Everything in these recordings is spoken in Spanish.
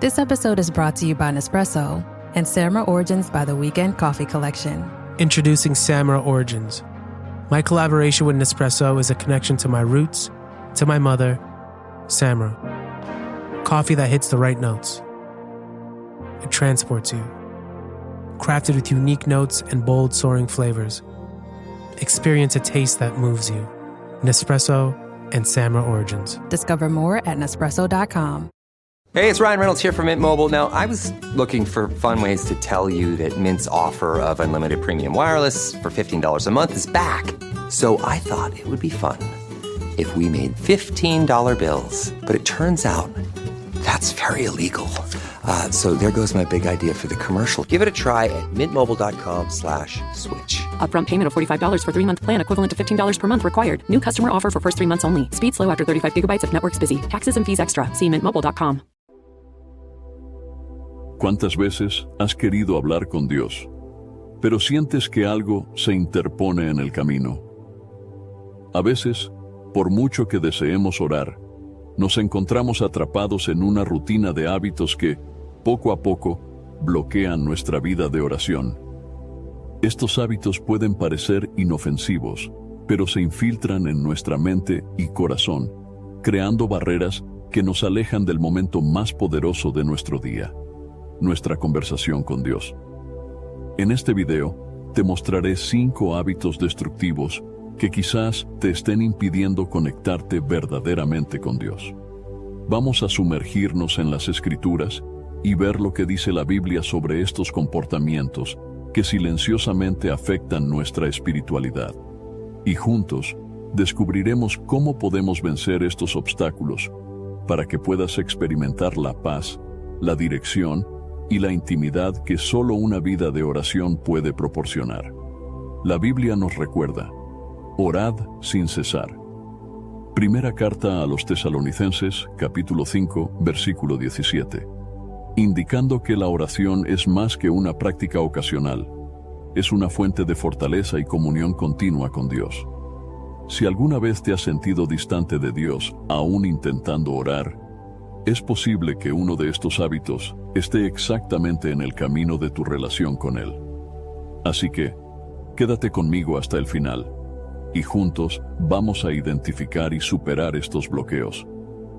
This episode is brought to you by Nespresso and Samra Origins by the Weekend Coffee Collection. Introducing Samra Origins. My collaboration with Nespresso is a connection to my roots, to my mother, Samra. Coffee that hits the right notes. It transports you. Crafted with unique notes and bold, soaring flavors. Experience a taste that moves you. Nespresso and Samra Origins. Discover more at Nespresso.com. Hey, it's Ryan Reynolds here from Mint Mobile. Now, I was looking for fun ways to tell you that Mint's offer of unlimited premium wireless for $15 a month is back. So I thought it would be fun if we made $15 bills. But it turns out that's very illegal. So there goes my big idea for the commercial. Give it a try at mintmobile.com/switch. Upfront payment of $45 for 3-month plan equivalent to $15 per month required. New customer offer for first 3 months only. Speed slow after 35 gigabytes if network's busy. Taxes and fees extra. See mintmobile.com. ¿Cuántas veces has querido hablar con Dios, pero sientes que algo se interpone en el camino? A veces, por mucho que deseemos orar, nos encontramos atrapados en una rutina de hábitos que, poco a poco, bloquean nuestra vida de oración. Estos hábitos pueden parecer inofensivos, pero se infiltran en nuestra mente y corazón, creando barreras que nos alejan del momento más poderoso de nuestro día, nuestra conversación con Dios. En este video, te mostraré 5 hábitos destructivos que quizás te estén impidiendo conectarte verdaderamente con Dios. Vamos a sumergirnos en las Escrituras y ver lo que dice la Biblia sobre estos comportamientos que silenciosamente afectan nuestra espiritualidad. Y juntos, descubriremos cómo podemos vencer estos obstáculos para que puedas experimentar la paz, la dirección y la intimidad que solo una vida de oración puede proporcionar. La Biblia nos recuerda: orad sin cesar. Primera carta a los Tesalonicenses, capítulo 5, versículo 17. Indicando que la oración es más que una práctica ocasional, es una fuente de fortaleza y comunión continua con Dios. Si alguna vez te has sentido distante de Dios, aún intentando orar, es posible que uno de estos hábitos esté exactamente en el camino de tu relación con Él. Así que, quédate conmigo hasta el final, y juntos vamos a identificar y superar estos bloqueos,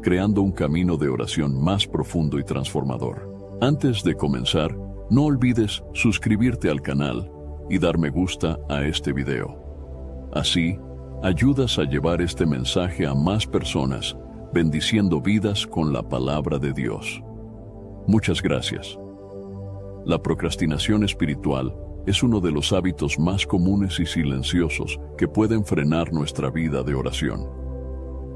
creando un camino de oración más profundo y transformador. Antes de comenzar, no olvides suscribirte al canal y dar me gusta a este video. Así, ayudas a llevar este mensaje a más personas, bendiciendo vidas con la palabra de Dios. Muchas gracias. La procrastinación espiritual es uno de los hábitos más comunes y silenciosos que pueden frenar nuestra vida de oración.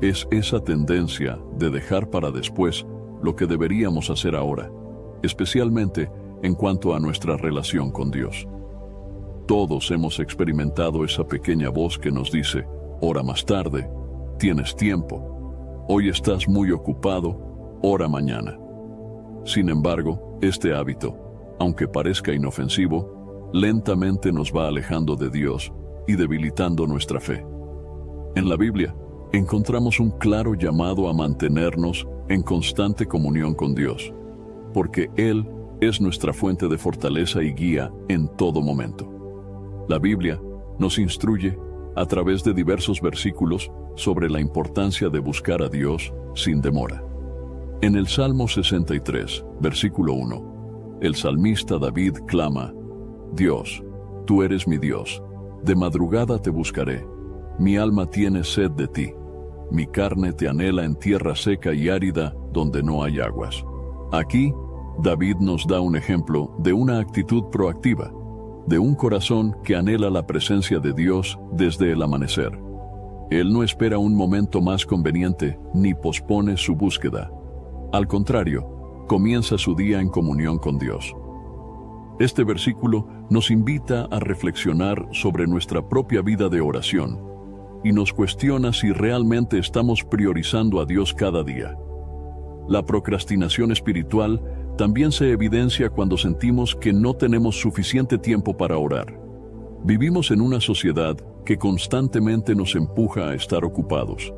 Es esa tendencia de dejar para después lo que deberíamos hacer ahora, especialmente en cuanto a nuestra relación con Dios. Todos hemos experimentado esa pequeña voz que nos dice: ora más tarde, tienes tiempo. Hoy estás muy ocupado, ora mañana. Sin embargo, este hábito, aunque parezca inofensivo, lentamente nos va alejando de Dios y debilitando nuestra fe. En la Biblia, encontramos un claro llamado a mantenernos en constante comunión con Dios, porque Él es nuestra fuente de fortaleza y guía en todo momento. La Biblia nos instruye a través de diversos versículos sobre la importancia de buscar a Dios sin demora. En el Salmo 63, versículo 1, el salmista David clama: Dios, tú eres mi Dios, de madrugada te buscaré, mi alma tiene sed de ti, mi carne te anhela en tierra seca y árida donde no hay aguas. Aquí, David nos da un ejemplo de una actitud proactiva, de un corazón que anhela la presencia de Dios desde el amanecer. Él no espera un momento más conveniente ni pospone su búsqueda. Al contrario, comienza su día en comunión con Dios. Este versículo nos invita a reflexionar sobre nuestra propia vida de oración y nos cuestiona si realmente estamos priorizando a Dios cada día. La procrastinación espiritual también se evidencia cuando sentimos que no tenemos suficiente tiempo para orar. Vivimos en una sociedad que constantemente nos empuja a estar ocupados,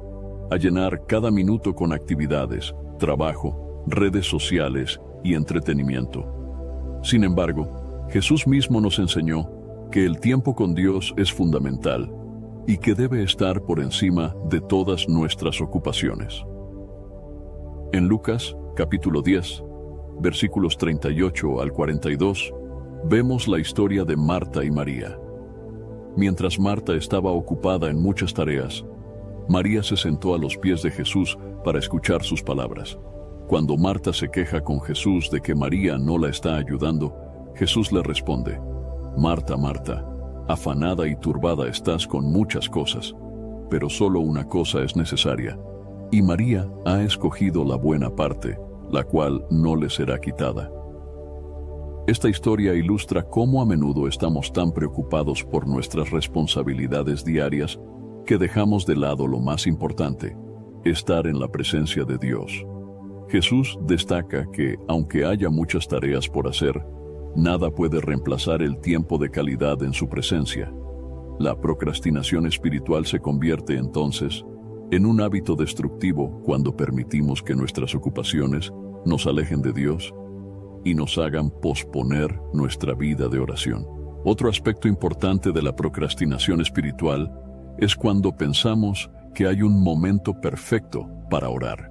a llenar cada minuto con actividades, trabajo, redes sociales y entretenimiento. Sin embargo, Jesús mismo nos enseñó que el tiempo con Dios es fundamental y que debe estar por encima de todas nuestras ocupaciones. En Lucas, capítulo 10, versículos 38 al 42, vemos la historia de Marta y María. Mientras Marta estaba ocupada en muchas tareas, María se sentó a los pies de Jesús para escuchar sus palabras. Cuando Marta se queja con Jesús de que María no la está ayudando, Jesús le responde: Marta, Marta, afanada y turbada estás con muchas cosas, pero solo una cosa es necesaria, y María ha escogido la buena parte, la cual no le será quitada. Esta historia ilustra cómo a menudo estamos tan preocupados por nuestras responsabilidades diarias que dejamos de lado lo más importante, estar en la presencia de Dios. Jesús destaca que, aunque haya muchas tareas por hacer, nada puede reemplazar el tiempo de calidad en su presencia. La procrastinación espiritual se convierte entonces en un hábito destructivo cuando permitimos que nuestras ocupaciones nos alejen de Dios y nos hagan posponer nuestra vida de oración. Otro aspecto importante de la procrastinación espiritual es cuando pensamos que hay un momento perfecto para orar,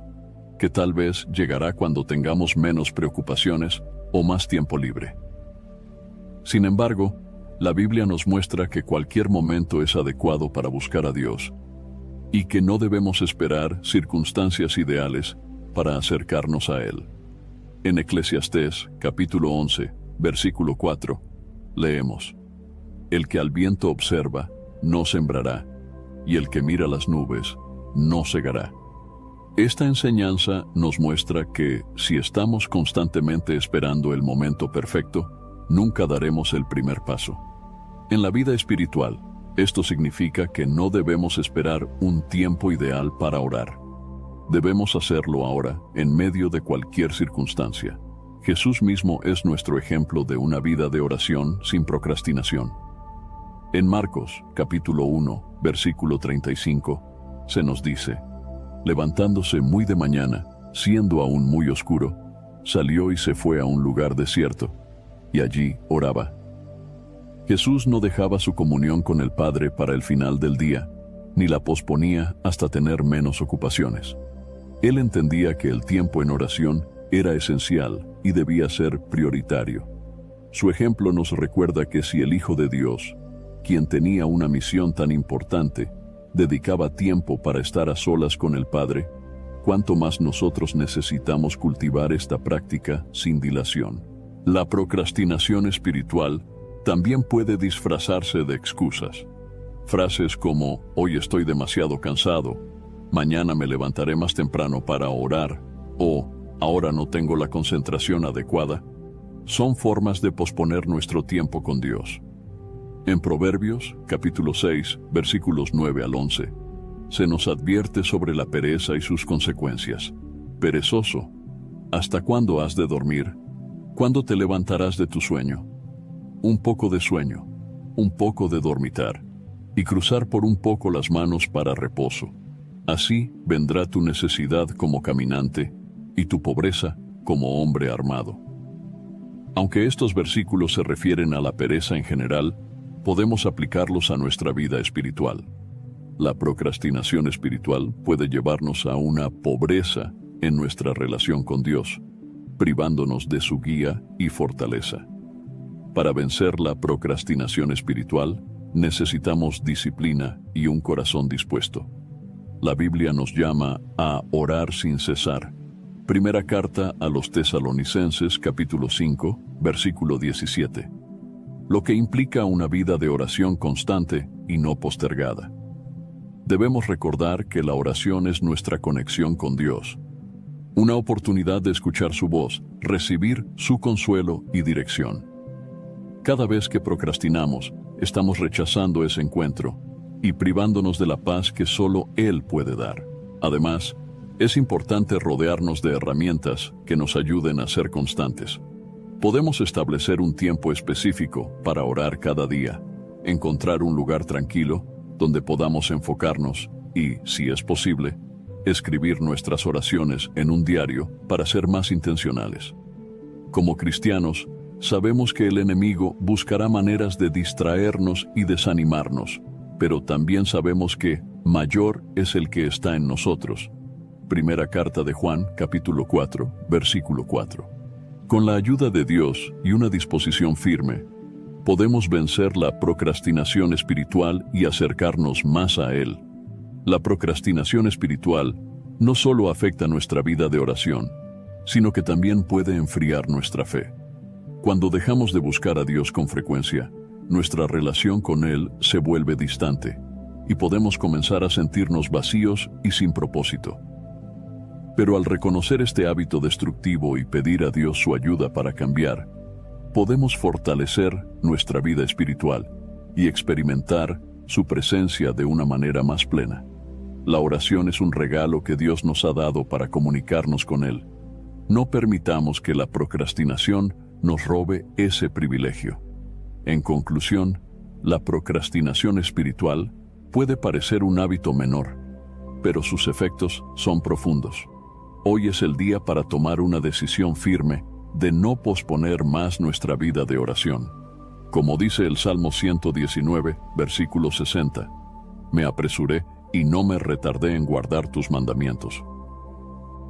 que tal vez llegará cuando tengamos menos preocupaciones o más tiempo libre. Sin embargo, la Biblia nos muestra que cualquier momento es adecuado para buscar a Dios y que no debemos esperar circunstancias ideales para acercarnos a Él. En Eclesiastés, capítulo 11, versículo 4, leemos: El que al viento observa, no sembrará, y el que mira las nubes, no segará. Esta enseñanza nos muestra que, si estamos constantemente esperando el momento perfecto, nunca daremos el primer paso. En la vida espiritual, esto significa que no debemos esperar un tiempo ideal para orar. Debemos hacerlo ahora, en medio de cualquier circunstancia. Jesús mismo es nuestro ejemplo de una vida de oración sin procrastinación. En Marcos, capítulo 1, versículo 35, se nos dice: levantándose muy de mañana, siendo aún muy oscuro, salió y se fue a un lugar desierto, y allí oraba. Jesús no dejaba su comunión con el Padre para el final del día, ni la posponía hasta tener menos ocupaciones. Él entendía que el tiempo en oración era esencial y debía ser prioritario. Su ejemplo nos recuerda que si el Hijo de Dios, quien tenía una misión tan importante, dedicaba tiempo para estar a solas con el Padre, cuánto más nosotros necesitamos cultivar esta práctica sin dilación. La procrastinación espiritual también puede disfrazarse de excusas. Frases como: hoy estoy demasiado cansado, mañana me levantaré más temprano para orar, o ahora no tengo la concentración adecuada, son formas de posponer nuestro tiempo con Dios. En Proverbios, capítulo 6, versículos 9 al 11, se nos advierte sobre la pereza y sus consecuencias. Perezoso, ¿hasta cuándo has de dormir? ¿Cuándo te levantarás de tu sueño? Un poco de sueño, un poco de dormitar, y cruzar por un poco las manos para reposo. Así vendrá tu necesidad como caminante, y tu pobreza como hombre armado. Aunque estos versículos se refieren a la pereza en general, podemos aplicarlos a nuestra vida espiritual. La procrastinación espiritual puede llevarnos a una pobreza en nuestra relación con Dios, privándonos de su guía y fortaleza. Para vencer la procrastinación espiritual, necesitamos disciplina y un corazón dispuesto. La Biblia nos llama a orar sin cesar. Primera carta a los Tesalonicenses, capítulo 5, versículo 17. Lo que implica una vida de oración constante y no postergada. Debemos recordar que la oración es nuestra conexión con Dios, una oportunidad de escuchar su voz, recibir su consuelo y dirección. Cada vez que procrastinamos, estamos rechazando ese encuentro y privándonos de la paz que solo Él puede dar. Además, es importante rodearnos de herramientas que nos ayuden a ser constantes. Podemos establecer un tiempo específico para orar cada día, encontrar un lugar tranquilo donde podamos enfocarnos y, si es posible, escribir nuestras oraciones en un diario para ser más intencionales. Como cristianos, sabemos que el enemigo buscará maneras de distraernos y desanimarnos, pero también sabemos que mayor es el que está en nosotros. Primera carta de Juan, capítulo 4, versículo 4. Con la ayuda de Dios y una disposición firme, podemos vencer la procrastinación espiritual y acercarnos más a Él. La procrastinación espiritual no solo afecta nuestra vida de oración, sino que también puede enfriar nuestra fe. Cuando dejamos de buscar a Dios con frecuencia, nuestra relación con Él se vuelve distante y podemos comenzar a sentirnos vacíos y sin propósito. Pero al reconocer este hábito destructivo y pedir a Dios su ayuda para cambiar, podemos fortalecer nuestra vida espiritual y experimentar su presencia de una manera más plena. La oración es un regalo que Dios nos ha dado para comunicarnos con Él. No permitamos que la procrastinación nos robe ese privilegio. En conclusión, la procrastinación espiritual puede parecer un hábito menor, pero sus efectos son profundos. Hoy es el día para tomar una decisión firme de no posponer más nuestra vida de oración. Como dice el Salmo 119, versículo 60, me apresuré y no me retardé en guardar tus mandamientos.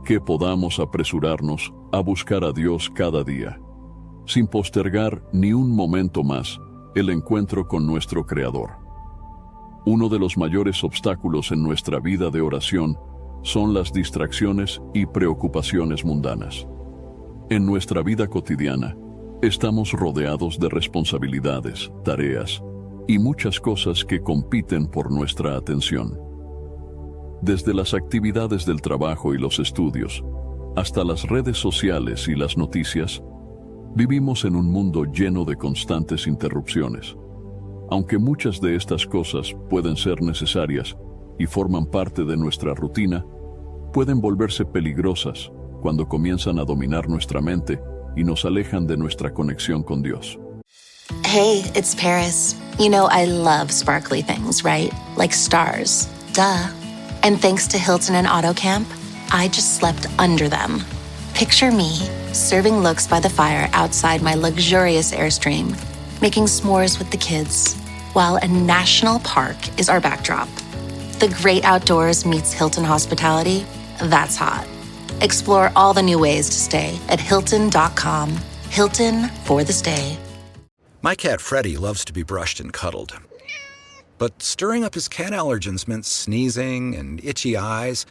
Que podamos apresurarnos a buscar a Dios cada día, sin postergar ni un momento más el encuentro con nuestro Creador. Uno de los mayores obstáculos en nuestra vida de oración son las distracciones y preocupaciones mundanas. En nuestra vida cotidiana, estamos rodeados de responsabilidades, tareas y muchas cosas que compiten por nuestra atención. Desde las actividades del trabajo y los estudios, hasta las redes sociales y las noticias, vivimos en un mundo lleno de constantes interrupciones. Aunque muchas de estas cosas pueden ser necesarias y forman parte de nuestra rutina, pueden volverse peligrosas cuando comienzan a dominar nuestra mente y nos alejan de nuestra conexión con Dios. Hey, it's Paris. You know I love sparkly things, right? Like stars. Duh. And thanks to Hilton and AutoCamp, I just slept under them. Picture me, serving looks by the fire outside my luxurious Airstream, making s'mores with the kids, while a national park is our backdrop. The great outdoors meets Hilton hospitality. That's hot. Explore all the new ways to stay at Hilton.com. Hilton for the stay. My cat Freddie loves to be brushed and cuddled. But stirring up his cat allergens meant sneezing and itchy eyes.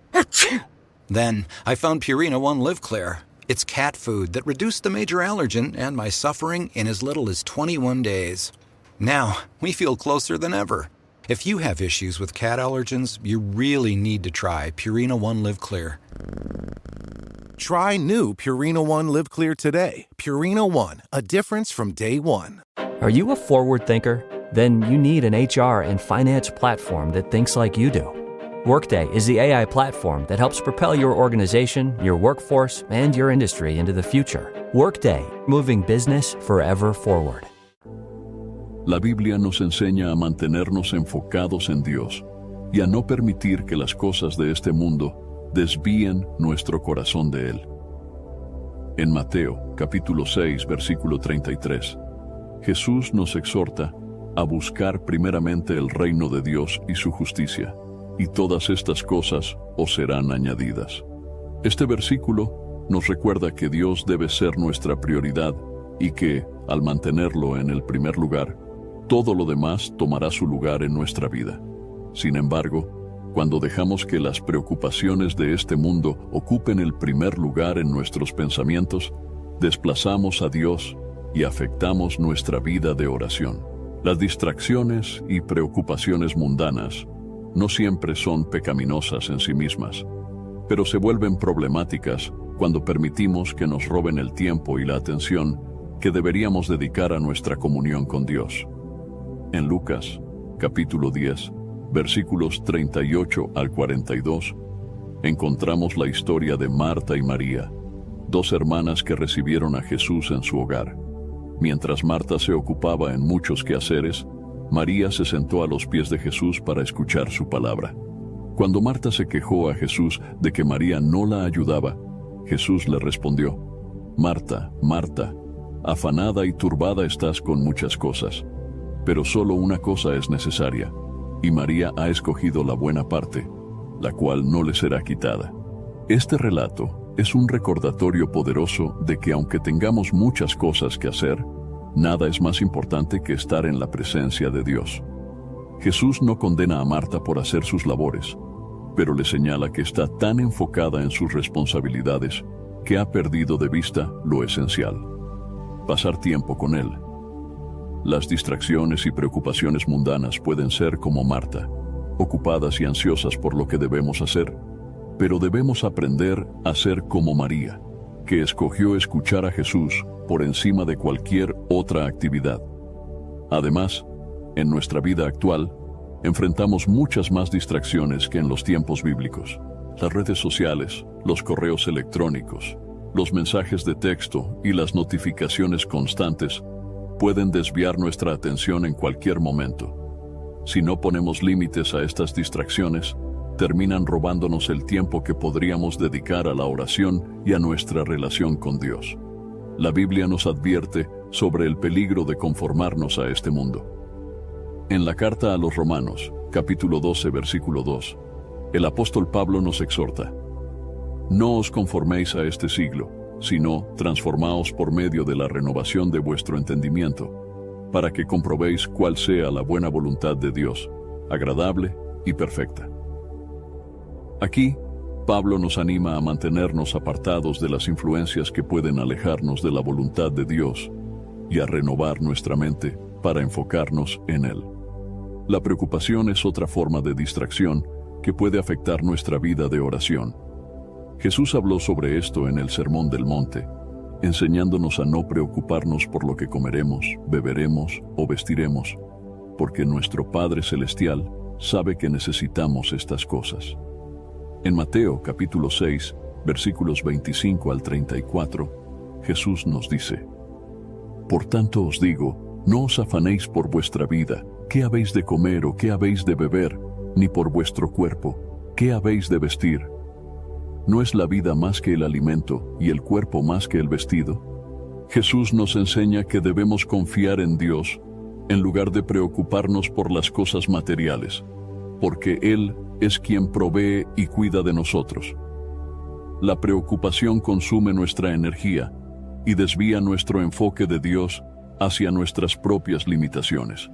Then I found Purina One Live Clear. It's cat food that reduced the major allergen and my suffering in as little as 21 days. Now, we feel closer than ever. If you have issues with cat allergens, you really need to try Purina One Live Clear. Try new Purina One Live Clear today. Purina One, a difference from day one. Are you a forward thinker? Then you need an HR and finance platform that thinks like you do. Workday is the AI platform that helps propel your organization, your workforce, and your industry into the future. Workday, moving business forever forward. La Biblia nos enseña a mantenernos enfocados en Dios y a no permitir que las cosas de este mundo desvíen nuestro corazón de Él. En Mateo, capítulo 6, versículo 33, Jesús nos exhorta a buscar primeramente el reino de Dios y su justicia, y todas estas cosas os serán añadidas. Este versículo nos recuerda que Dios debe ser nuestra prioridad y que, al mantenerlo en el primer lugar, todo lo demás tomará su lugar en nuestra vida. Sin embargo, cuando dejamos que las preocupaciones de este mundo ocupen el primer lugar en nuestros pensamientos, desplazamos a Dios y afectamos nuestra vida de oración. Las distracciones y preocupaciones mundanas no siempre son pecaminosas en sí mismas, pero se vuelven problemáticas cuando permitimos que nos roben el tiempo y la atención que deberíamos dedicar a nuestra comunión con Dios. En Lucas, capítulo 10, versículos 38 al 42, encontramos la historia de Marta y María, dos hermanas que recibieron a Jesús en su hogar. Mientras Marta se ocupaba en muchos quehaceres, María se sentó a los pies de Jesús para escuchar su palabra. Cuando Marta se quejó a Jesús de que María no la ayudaba, Jesús le respondió: Marta, Marta, afanada y turbada estás con muchas cosas, pero solo una cosa es necesaria, y María ha escogido la buena parte, la cual no le será quitada. Este relato es un recordatorio poderoso de que aunque tengamos muchas cosas que hacer, nada es más importante que estar en la presencia de Dios. Jesús no condena a Marta por hacer sus labores, pero le señala que está tan enfocada en sus responsabilidades que ha perdido de vista lo esencial: pasar tiempo con Él. Las distracciones y preocupaciones mundanas pueden ser como Marta, ocupadas y ansiosas por lo que debemos hacer, pero debemos aprender a ser como María, que escogió escuchar a Jesús por encima de cualquier otra actividad. Además, en nuestra vida actual, enfrentamos muchas más distracciones que en los tiempos bíblicos. Las redes sociales, los correos electrónicos, los mensajes de texto y las notificaciones constantes pueden desviar nuestra atención en cualquier momento. Si no ponemos límites a estas distracciones, terminan robándonos el tiempo que podríamos dedicar a la oración y a nuestra relación con Dios. La Biblia nos advierte sobre el peligro de conformarnos a este mundo. En la carta a los Romanos, capítulo 12, versículo 2, el apóstol Pablo nos exhorta: no os conforméis a este siglo, sino transformaos por medio de la renovación de vuestro entendimiento, para que comprobéis cuál sea la buena voluntad de Dios, agradable y perfecta. Aquí, Pablo nos anima a mantenernos apartados de las influencias que pueden alejarnos de la voluntad de Dios y a renovar nuestra mente para enfocarnos en Él. La preocupación es otra forma de distracción que puede afectar nuestra vida de oración. Jesús habló sobre esto en el Sermón del Monte, enseñándonos a no preocuparnos por lo que comeremos, beberemos o vestiremos, porque nuestro Padre Celestial sabe que necesitamos estas cosas. En Mateo capítulo 6, versículos 25 al 34, Jesús nos dice: por tanto os digo, no os afanéis por vuestra vida, qué habéis de comer o qué habéis de beber, ni por vuestro cuerpo, qué habéis de vestir. ¿No es la vida más que el alimento y el cuerpo más que el vestido? Jesús nos enseña que debemos confiar en Dios en lugar de preocuparnos por las cosas materiales, porque Él es quien provee y cuida de nosotros. La preocupación consume nuestra energía y desvía nuestro enfoque de Dios hacia nuestras propias limitaciones.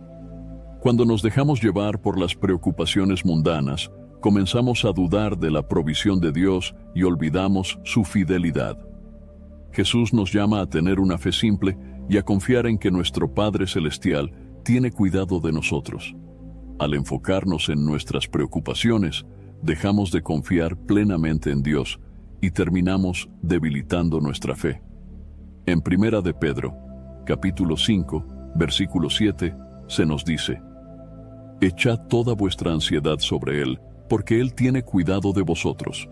Cuando nos dejamos llevar por las preocupaciones mundanas, comenzamos a dudar de la provisión de Dios y olvidamos su fidelidad. Jesús nos llama a tener una fe simple y a confiar en que nuestro Padre Celestial tiene cuidado de nosotros. Al enfocarnos en nuestras preocupaciones, dejamos de confiar plenamente en Dios y terminamos debilitando nuestra fe. En 1 de Pedro, capítulo 5, versículo 7, se nos dice: echad toda vuestra ansiedad sobre Él, porque Él tiene cuidado de vosotros.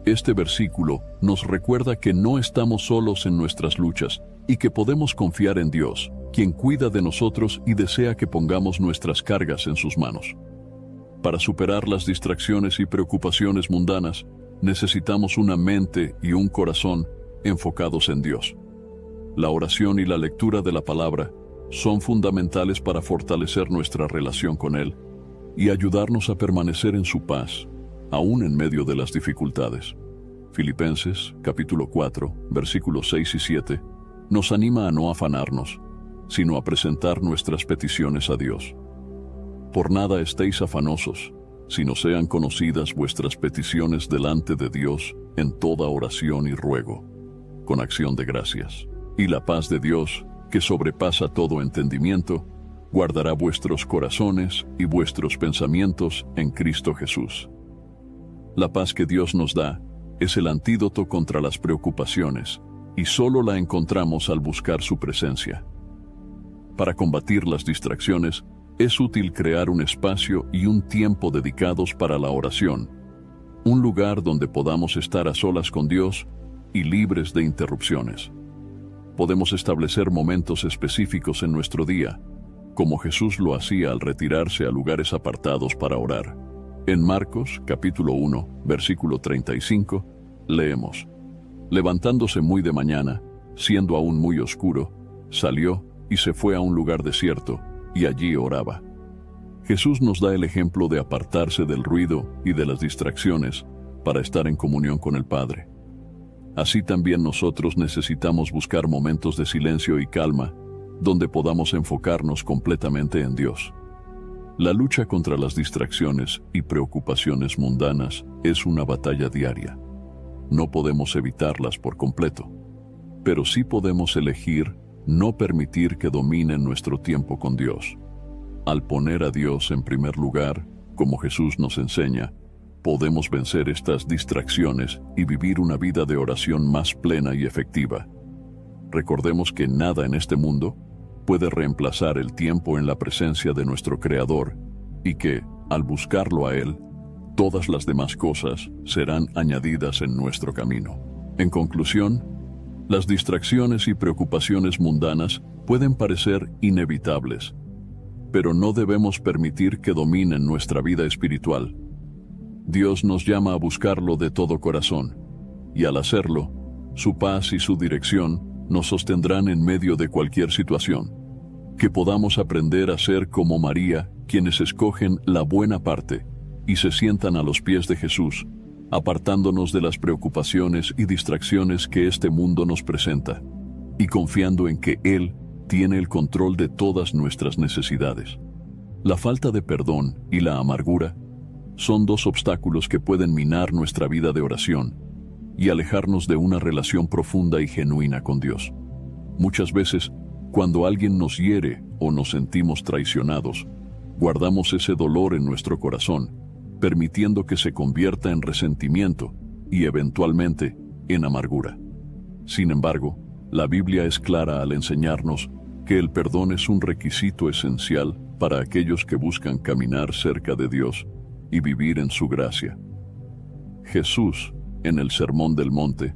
Este versículo nos recuerda que no estamos solos en nuestras luchas y que podemos confiar en Dios, quien cuida de nosotros y desea que pongamos nuestras cargas en sus manos. Para superar las distracciones y preocupaciones mundanas, necesitamos una mente y un corazón enfocados en Dios. La oración y la lectura de la palabra son fundamentales para fortalecer nuestra relación con Él y ayudarnos a permanecer en su paz, aún en medio de las dificultades. Filipenses, capítulo 4, versículos 6 y 7, nos anima a no afanarnos, sino a presentar nuestras peticiones a Dios. Por nada estéis afanosos, sino sean conocidas vuestras peticiones delante de Dios en toda oración y ruego, con acción de gracias. Y la paz de Dios, que sobrepasa todo entendimiento, guardará vuestros corazones y vuestros pensamientos en Cristo Jesús. La paz que Dios nos da es el antídoto contra las preocupaciones, y solo la encontramos al buscar su presencia. Para combatir las distracciones, es útil crear un espacio y un tiempo dedicados para la oración, un lugar donde podamos estar a solas con Dios y libres de interrupciones. Podemos establecer momentos específicos en nuestro día, como Jesús lo hacía al retirarse a lugares apartados para orar. En Marcos, capítulo 1, versículo 35, leemos: levantándose muy de mañana, siendo aún muy oscuro, salió y se fue a un lugar desierto, y allí oraba. Jesús nos da el ejemplo de apartarse del ruido y de las distracciones para estar en comunión con el Padre. Así también nosotros necesitamos buscar momentos de silencio y calma, donde podamos enfocarnos completamente en Dios. La lucha contra las distracciones y preocupaciones mundanas es una batalla diaria. No podemos evitarlas por completo, pero sí podemos elegir no permitir que dominen nuestro tiempo con Dios. Al poner a Dios en primer lugar, como Jesús nos enseña, podemos vencer estas distracciones y vivir una vida de oración más plena y efectiva. Recordemos que nada en este mundo puede reemplazar el tiempo en la presencia de nuestro Creador y que, al buscarlo a Él, todas las demás cosas serán añadidas en nuestro camino. En conclusión, las distracciones y preocupaciones mundanas pueden parecer inevitables, pero no debemos permitir que dominen nuestra vida espiritual. Dios nos llama a buscarlo de todo corazón, y al hacerlo, su paz y su dirección nos sostendrán en medio de cualquier situación. Que podamos aprender a ser como María, quienes escogen la buena parte y se sientan a los pies de Jesús, apartándonos de las preocupaciones y distracciones que este mundo nos presenta, y confiando en que Él tiene el control de todas nuestras necesidades. La falta de perdón y la amargura son dos obstáculos que pueden minar nuestra vida de oración y alejarnos de una relación profunda y genuina con Dios. Muchas veces, cuando alguien nos hiere o nos sentimos traicionados, guardamos ese dolor en nuestro corazón, permitiendo que se convierta en resentimiento y eventualmente en amargura. Sin embargo, la Biblia es clara al enseñarnos que el perdón es un requisito esencial para aquellos que buscan caminar cerca de Dios y vivir en su gracia. Jesús, en el Sermón del Monte,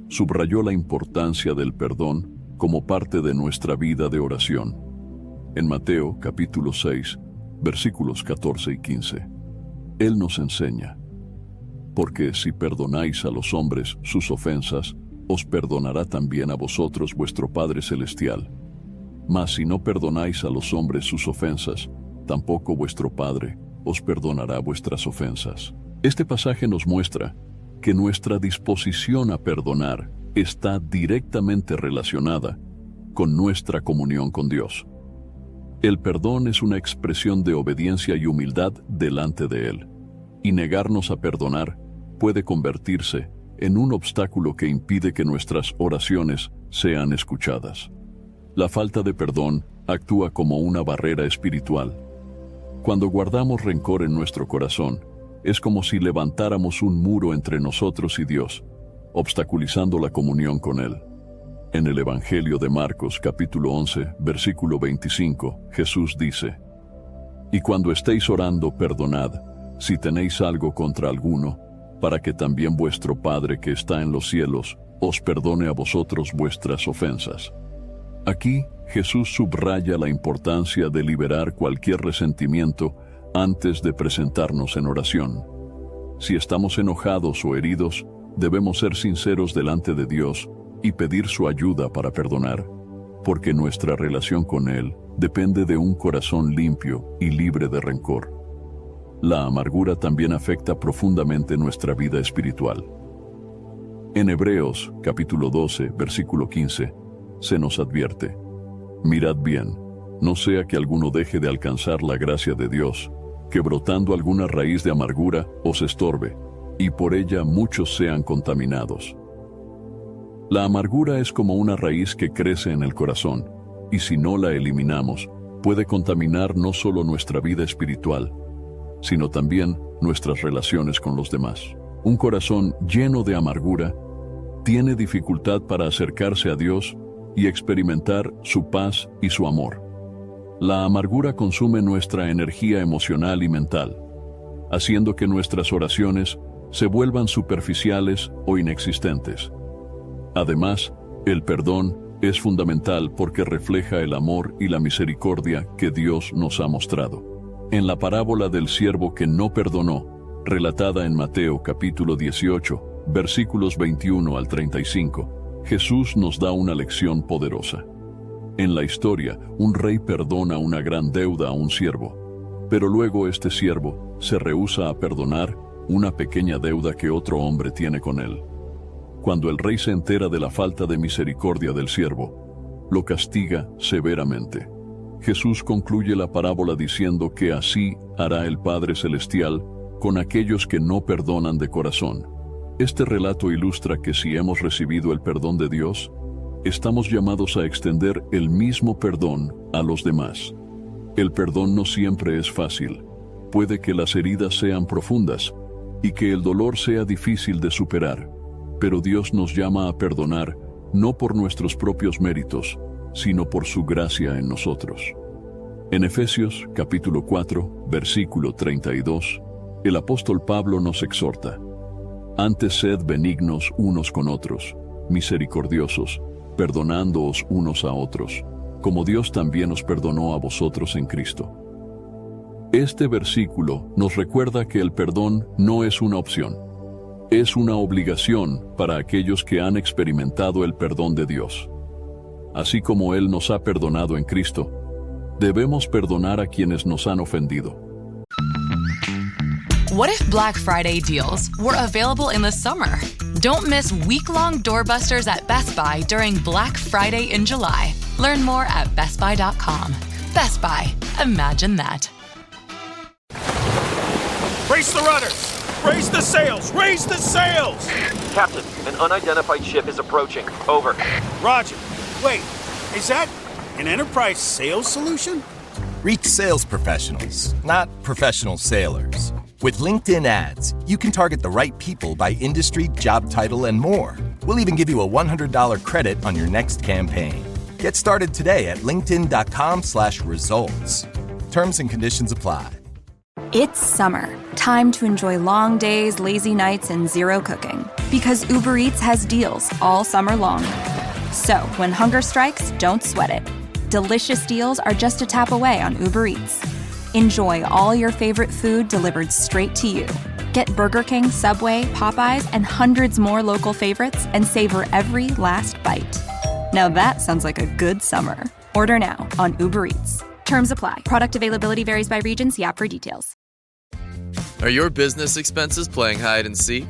subrayó la importancia del perdón como parte de nuestra vida de oración. En Mateo capítulo 6, versículos 14 y 15, Él nos enseña: porque si perdonáis a los hombres sus ofensas, os perdonará también a vosotros vuestro Padre Celestial. Mas si no perdonáis a los hombres sus ofensas, tampoco vuestro Padre os perdonará vuestras ofensas. Este pasaje nos muestra que nuestra disposición a perdonar está directamente relacionada con nuestra comunión con Dios. El perdón es una expresión de obediencia y humildad delante de Él, y negarnos a perdonar puede convertirse en un obstáculo que impide que nuestras oraciones sean escuchadas. La falta de perdón actúa como una barrera espiritual. Cuando guardamos rencor en nuestro corazón, es como si levantáramos un muro entre nosotros y Dios, obstaculizando la comunión con Él. En el Evangelio de Marcos, capítulo 11, versículo 25, Jesús dice: y cuando estéis orando, perdonad, si tenéis algo contra alguno, para que también vuestro Padre que está en los cielos os perdone a vosotros vuestras ofensas. Aquí, Jesús subraya la importancia de liberar cualquier resentimiento antes de presentarnos en oración. Si estamos enojados o heridos, debemos ser sinceros delante de Dios y pedir su ayuda para perdonar, porque nuestra relación con Él depende de un corazón limpio y libre de rencor. La amargura también afecta profundamente nuestra vida espiritual. En Hebreos, capítulo 12, versículo 15, se nos advierte: mirad bien, no sea que alguno deje de alcanzar la gracia de Dios, que brotando alguna raíz de amargura os estorbe, y por ella muchos sean contaminados. La amargura es como una raíz que crece en el corazón, y si no la eliminamos, puede contaminar no solo nuestra vida espiritual, sino también nuestras relaciones con los demás. Un corazón lleno de amargura tiene dificultad para acercarse a Dios y experimentar su paz y su amor. La amargura consume nuestra energía emocional y mental, haciendo que nuestras oraciones se vuelvan superficiales o inexistentes. Además, el perdón es fundamental porque refleja el amor y la misericordia que Dios nos ha mostrado. En la parábola del siervo que no perdonó, relatada en Mateo capítulo 18, versículos 21 al 35, Jesús nos da una lección poderosa. En la historia, un rey perdona una gran deuda a un siervo, pero luego este siervo se rehúsa a perdonar una pequeña deuda que otro hombre tiene con él. Cuando el rey se entera de la falta de misericordia del siervo, lo castiga severamente. Jesús concluye la parábola diciendo que así hará el Padre Celestial con aquellos que no perdonan de corazón. Este relato ilustra que si hemos recibido el perdón de Dios, estamos llamados a extender el mismo perdón a los demás. El perdón no siempre es fácil. Puede que las heridas sean profundas y que el dolor sea difícil de superar, pero Dios nos llama a perdonar no por nuestros propios méritos, sino por su gracia en nosotros. En Efesios capítulo 4, versículo 32, el apóstol Pablo nos exhorta: antes sed benignos unos con otros, misericordiosos, perdonándoos unos a otros, como Dios también os perdonó a vosotros en Cristo. Este versículo nos recuerda que el perdón no es una opción, es una obligación para aquellos que han experimentado el perdón de Dios. Así como Él nos ha perdonado en Cristo, debemos perdonar a quienes nos han ofendido. What if Black Friday deals were available in the summer? Don't miss week-long doorbusters at Best Buy during Black Friday in July. Learn more at bestbuy.com. Best Buy. Imagine that. Brace the rudders! Raise the sails! Raise the sails! Captain, an unidentified ship is approaching. Over. Roger. Wait, is that an enterprise sales solution? Reach sales professionals, not professional sailors. With LinkedIn ads, you can target the right people by industry, job title, and more. We'll even give you a $100 credit on your next campaign. Get started today at linkedin.com/results. Terms and conditions apply. It's summer. Time to enjoy long days, lazy nights, and zero cooking. Because Uber Eats has deals all summer long. So, when hunger strikes, don't sweat it. Delicious deals are just a tap away on Uber Eats. Enjoy all your favorite food delivered straight to you. Get Burger King, Subway, Popeyes, and hundreds more local favorites and savor every last bite. Now that sounds like a good summer. Order now on Uber Eats. Terms apply. Product availability varies by region. See app for details. Are your business expenses playing hide and seek?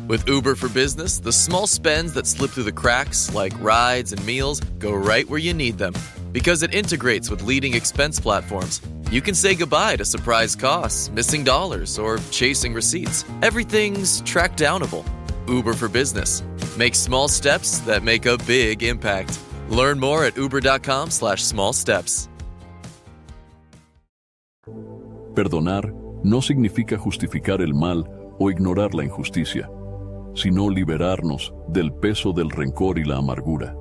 With Uber for Business, the small spends that slip through the cracks, like rides and meals, go right where you need them. Because it integrates with leading expense platforms, you can say goodbye to surprise costs, missing dollars, or chasing receipts. Everything's track-downable. Uber for Business. Make small steps that make a big impact. Learn more at uber.com/smallsteps. Perdonar no significa justificar el mal o ignorar la injusticia, sino liberarnos del peso del rencor y la amargura.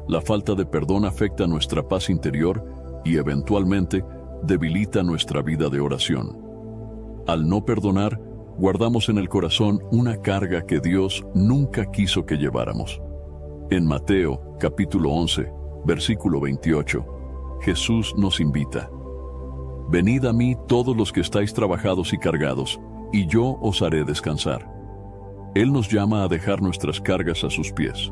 La falta de perdón afecta nuestra paz interior y eventualmente debilita nuestra vida de oración. Al no perdonar, guardamos en el corazón una carga que Dios nunca quiso que lleváramos. En Mateo, capítulo 11, versículo 28, Jesús nos invita: venid a mí todos los que estáis trabajados y cargados, y yo os haré descansar. Él nos llama a dejar nuestras cargas a sus pies.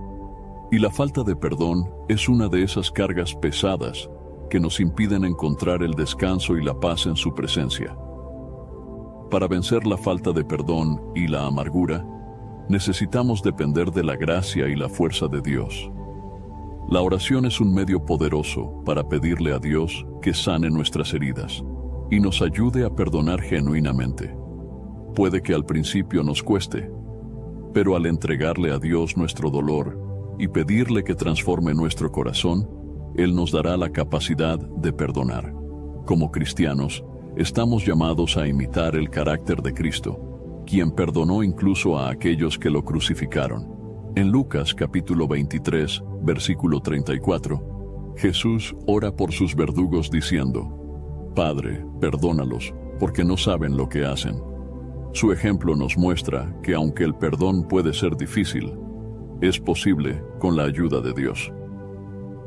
Y la falta de perdón es una de esas cargas pesadas que nos impiden encontrar el descanso y la paz en su presencia. Para vencer la falta de perdón y la amargura, necesitamos depender de la gracia y la fuerza de Dios. La oración es un medio poderoso para pedirle a Dios que sane nuestras heridas y nos ayude a perdonar genuinamente. Puede que al principio nos cueste, pero al entregarle a Dios nuestro dolor y pedirle que transforme nuestro corazón, Él nos dará la capacidad de perdonar. Como cristianos, estamos llamados a imitar el carácter de Cristo, quien perdonó incluso a aquellos que lo crucificaron. En Lucas capítulo 23, versículo 34, Jesús ora por sus verdugos diciendo: Padre, perdónalos, porque no saben lo que hacen. Su ejemplo nos muestra que aunque el perdón puede ser difícil, es posible con la ayuda de Dios.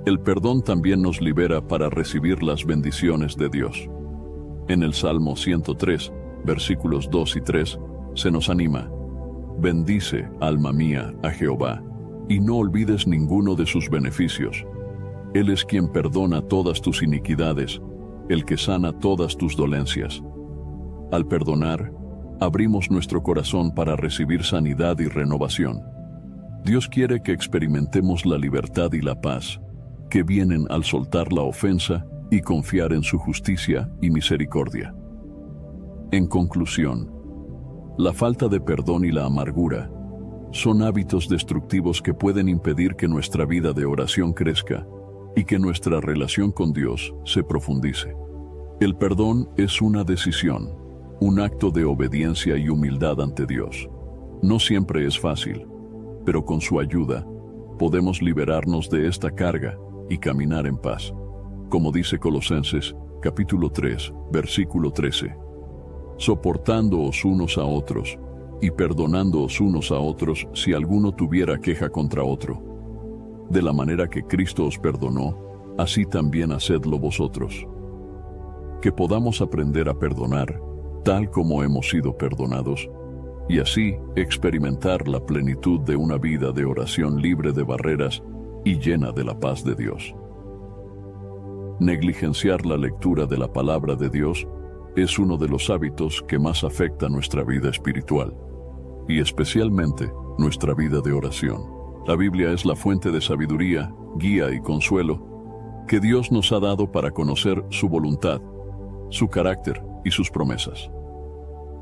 El perdón también nos libera para recibir las bendiciones de Dios. En el Salmo 103, versículos 2 y 3, se nos anima: bendice, alma mía, a Jehová, y no olvides ninguno de sus beneficios. Él es quien perdona todas tus iniquidades, el que sana todas tus dolencias. Al perdonar, abrimos nuestro corazón para recibir sanidad y renovación. Dios quiere que experimentemos la libertad y la paz que vienen al soltar la ofensa y confiar en su justicia y misericordia. En conclusión, la falta de perdón y la amargura son hábitos destructivos que pueden impedir que nuestra vida de oración crezca y que nuestra relación con Dios se profundice. El perdón es una decisión, un acto de obediencia y humildad ante Dios. No siempre es fácil, pero con su ayuda podemos liberarnos de esta carga y caminar en paz. Como dice Colosenses, capítulo 3, versículo 13. Soportándoos unos a otros y perdonándoos unos a otros si alguno tuviera queja contra otro. De la manera que Cristo os perdonó, así también hacedlo vosotros. Que podamos aprender a perdonar, tal como hemos sido perdonados, y así experimentar la plenitud de una vida de oración libre de barreras y llena de la paz de Dios. Negligenciar la lectura de la palabra de Dios es uno de los hábitos que más afecta nuestra vida espiritual, y especialmente nuestra vida de oración. La Biblia es la fuente de sabiduría, guía y consuelo que Dios nos ha dado para conocer su voluntad, su carácter y sus promesas.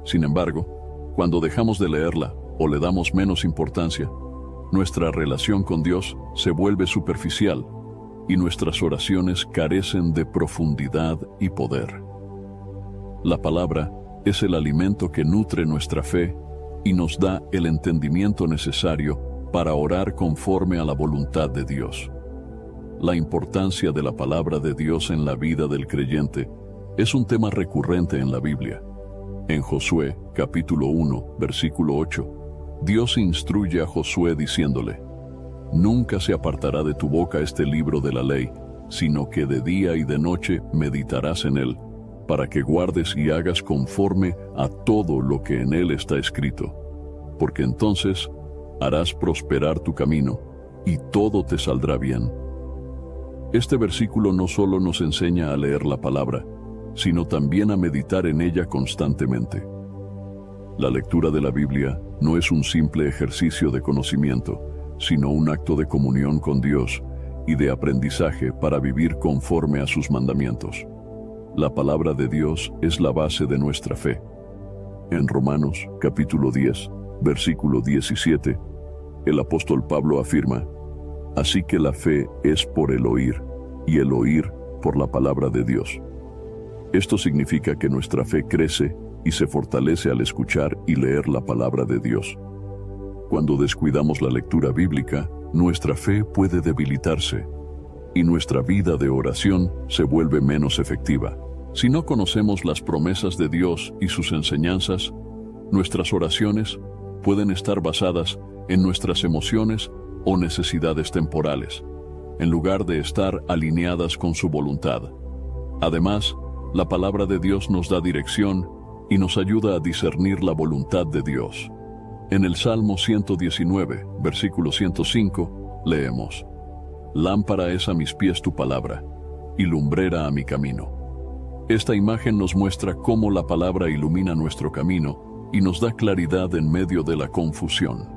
Sin embargo, cuando dejamos de leerla o le damos menos importancia, nuestra relación con Dios se vuelve superficial y nuestras oraciones carecen de profundidad y poder. La palabra es el alimento que nutre nuestra fe y nos da el entendimiento necesario para orar conforme a la voluntad de Dios. La importancia de la palabra de Dios en la vida del creyente es un tema recurrente en la Biblia. En Josué, capítulo 1, versículo 8, Dios instruye a Josué diciéndole: «Nunca se apartará de tu boca este libro de la ley, sino que de día y de noche meditarás en él, para que guardes y hagas conforme a todo lo que en él está escrito, porque entonces harás prosperar tu camino, y todo te saldrá bien». Este versículo no solo nos enseña a leer la palabra, sino también a meditar en ella constantemente. La lectura de la Biblia no es un simple ejercicio de conocimiento, sino un acto de comunión con Dios y de aprendizaje para vivir conforme a sus mandamientos. La palabra de Dios es la base de nuestra fe. En Romanos, capítulo 10, versículo 17, el apóstol Pablo afirma: «Así que la fe es por el oír, y el oír por la palabra de Dios». Esto significa que nuestra fe crece y se fortalece al escuchar y leer la palabra de Dios. Cuando descuidamos la lectura bíblica, nuestra fe puede debilitarse y nuestra vida de oración se vuelve menos efectiva. Si no conocemos las promesas de Dios y sus enseñanzas, nuestras oraciones pueden estar basadas en nuestras emociones o necesidades temporales, en lugar de estar alineadas con su voluntad. Además, la palabra de Dios nos da dirección y nos ayuda a discernir la voluntad de Dios. En el Salmo 119, versículo 105, leemos: «Lámpara es a mis pies tu palabra, y lumbrera a mi camino». Esta imagen nos muestra cómo la palabra ilumina nuestro camino y nos da claridad en medio de la confusión.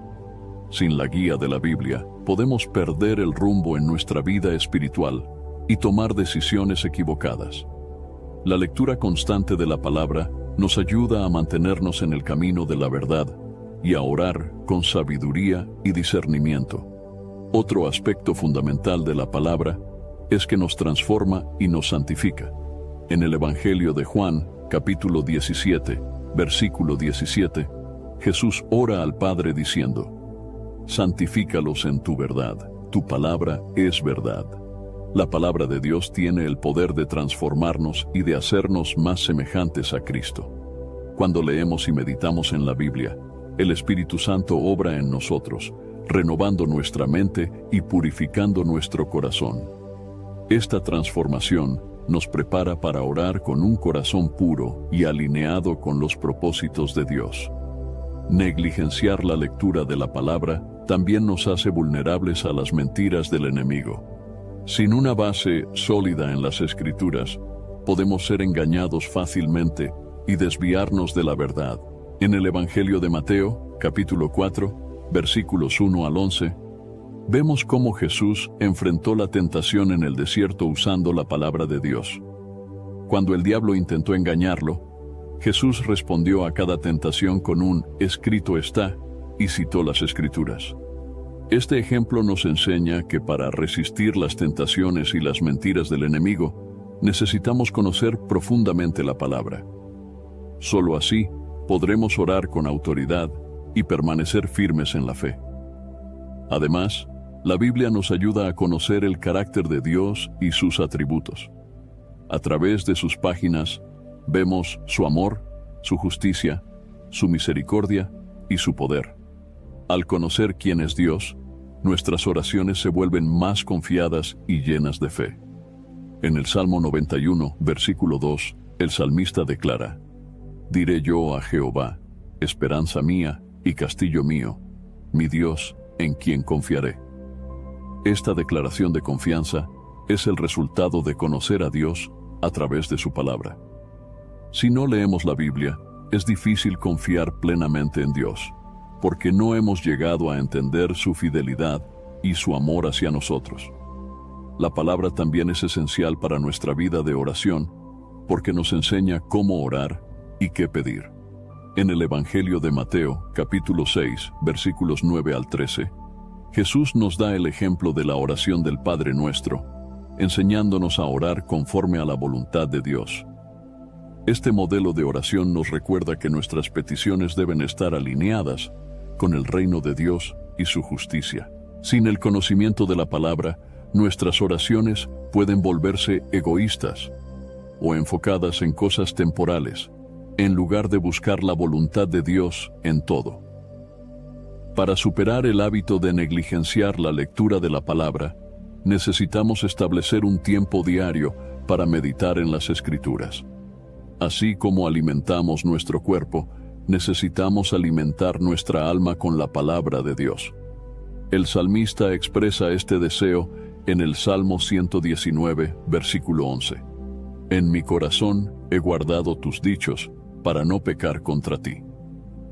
Sin la guía de la Biblia, podemos perder el rumbo en nuestra vida espiritual y tomar decisiones equivocadas. La lectura constante de la palabra nos ayuda a mantenernos en el camino de la verdad y a orar con sabiduría y discernimiento. Otro aspecto fundamental de la palabra es que nos transforma y nos santifica. En el Evangelio de Juan, capítulo 17, versículo 17, Jesús ora al Padre diciendo: «Santifícalos en tu verdad, tu palabra es verdad». La palabra de Dios tiene el poder de transformarnos y de hacernos más semejantes a Cristo. Cuando leemos y meditamos en la Biblia, el Espíritu Santo obra en nosotros, renovando nuestra mente y purificando nuestro corazón. Esta transformación nos prepara para orar con un corazón puro y alineado con los propósitos de Dios. Negligenciar la lectura de la palabra también nos hace vulnerables a las mentiras del enemigo. Sin una base sólida en las Escrituras, podemos ser engañados fácilmente y desviarnos de la verdad. En el Evangelio de Mateo, capítulo 4, versículos 1 al 11, vemos cómo Jesús enfrentó la tentación en el desierto usando la palabra de Dios. Cuando el diablo intentó engañarlo, Jesús respondió a cada tentación con un «escrito está» y citó las Escrituras. Este ejemplo nos enseña que para resistir las tentaciones y las mentiras del enemigo, necesitamos conocer profundamente la palabra. Solo así podremos orar con autoridad y permanecer firmes en la fe. Además, la Biblia nos ayuda a conocer el carácter de Dios y sus atributos. A través de sus páginas, vemos su amor, su justicia, su misericordia y su poder. Al conocer quién es Dios, nuestras oraciones se vuelven más confiadas y llenas de fe. En el Salmo 91, versículo 2, el salmista declara: «Diré yo a Jehová, esperanza mía y castillo mío, mi Dios, en quien confiaré». Esta declaración de confianza es el resultado de conocer a Dios a través de su palabra. Si no leemos la Biblia, es difícil confiar plenamente en Dios, porque no hemos llegado a entender su fidelidad y su amor hacia nosotros. La palabra también es esencial para nuestra vida de oración, porque nos enseña cómo orar y qué pedir. En el Evangelio de Mateo, capítulo 6, versículos 9 al 13, Jesús nos da el ejemplo de la oración del Padre Nuestro, enseñándonos a orar conforme a la voluntad de Dios. Este modelo de oración nos recuerda que nuestras peticiones deben estar alineadas con el reino de Dios y su justicia. Sin el conocimiento de la palabra, nuestras oraciones pueden volverse egoístas o enfocadas en cosas temporales, en lugar de buscar la voluntad de Dios en todo. Para superar el hábito de negligenciar la lectura de la palabra, necesitamos establecer un tiempo diario para meditar en las Escrituras. Así como alimentamos nuestro cuerpo, necesitamos alimentar nuestra alma con la palabra de Dios. El salmista expresa este deseo en el Salmo 119, versículo 11. «En mi corazón he guardado tus dichos para no pecar contra ti».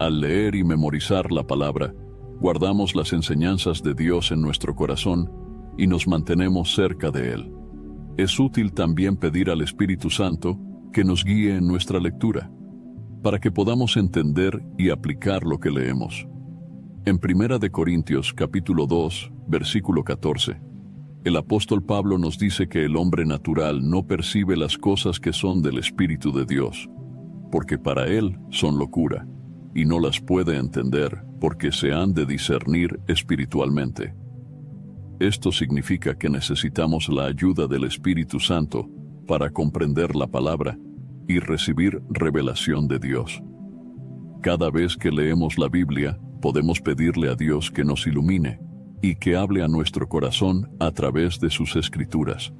Al leer y memorizar la palabra, guardamos las enseñanzas de Dios en nuestro corazón y nos mantenemos cerca de Él. Es útil también pedir al Espíritu Santo que nos guíe en nuestra lectura, para que podamos entender y aplicar lo que leemos. En 1 Corintios capítulo 2, versículo 14, el apóstol Pablo nos dice que el hombre natural no percibe las cosas que son del Espíritu de Dios, porque para él son locura, y no las puede entender porque se han de discernir espiritualmente. Esto significa que necesitamos la ayuda del Espíritu Santo para comprender la palabra y recibir revelación de Dios. Cada vez que leemos la Biblia, podemos pedirle a Dios que nos ilumine y que hable a nuestro corazón a través de sus Escrituras.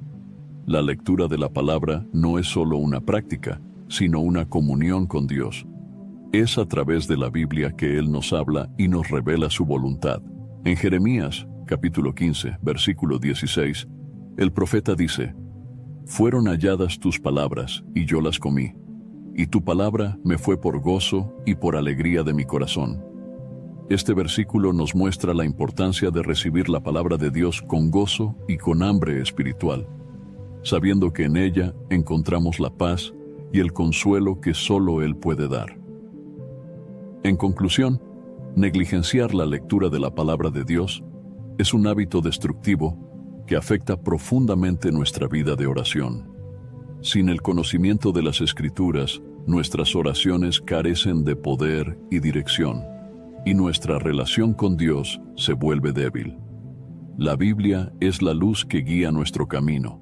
La lectura de la palabra no es solo una práctica, sino una comunión con Dios. Es a través de la Biblia que Él nos habla y nos revela su voluntad. En Jeremías, capítulo 15, versículo 16, el profeta dice: «Fueron halladas tus palabras, y yo las comí, y tu palabra me fue por gozo y por alegría de mi corazón». Este versículo nos muestra la importancia de recibir la palabra de Dios con gozo y con hambre espiritual, sabiendo que en ella encontramos la paz y el consuelo que solo Él puede dar. En conclusión, negligenciar la lectura de la palabra de Dios es un hábito destructivo que afecta profundamente nuestra vida de oración. Sin el conocimiento de las Escrituras, nuestras oraciones carecen de poder y dirección, y nuestra relación con Dios se vuelve débil. La Biblia es la luz que guía nuestro camino,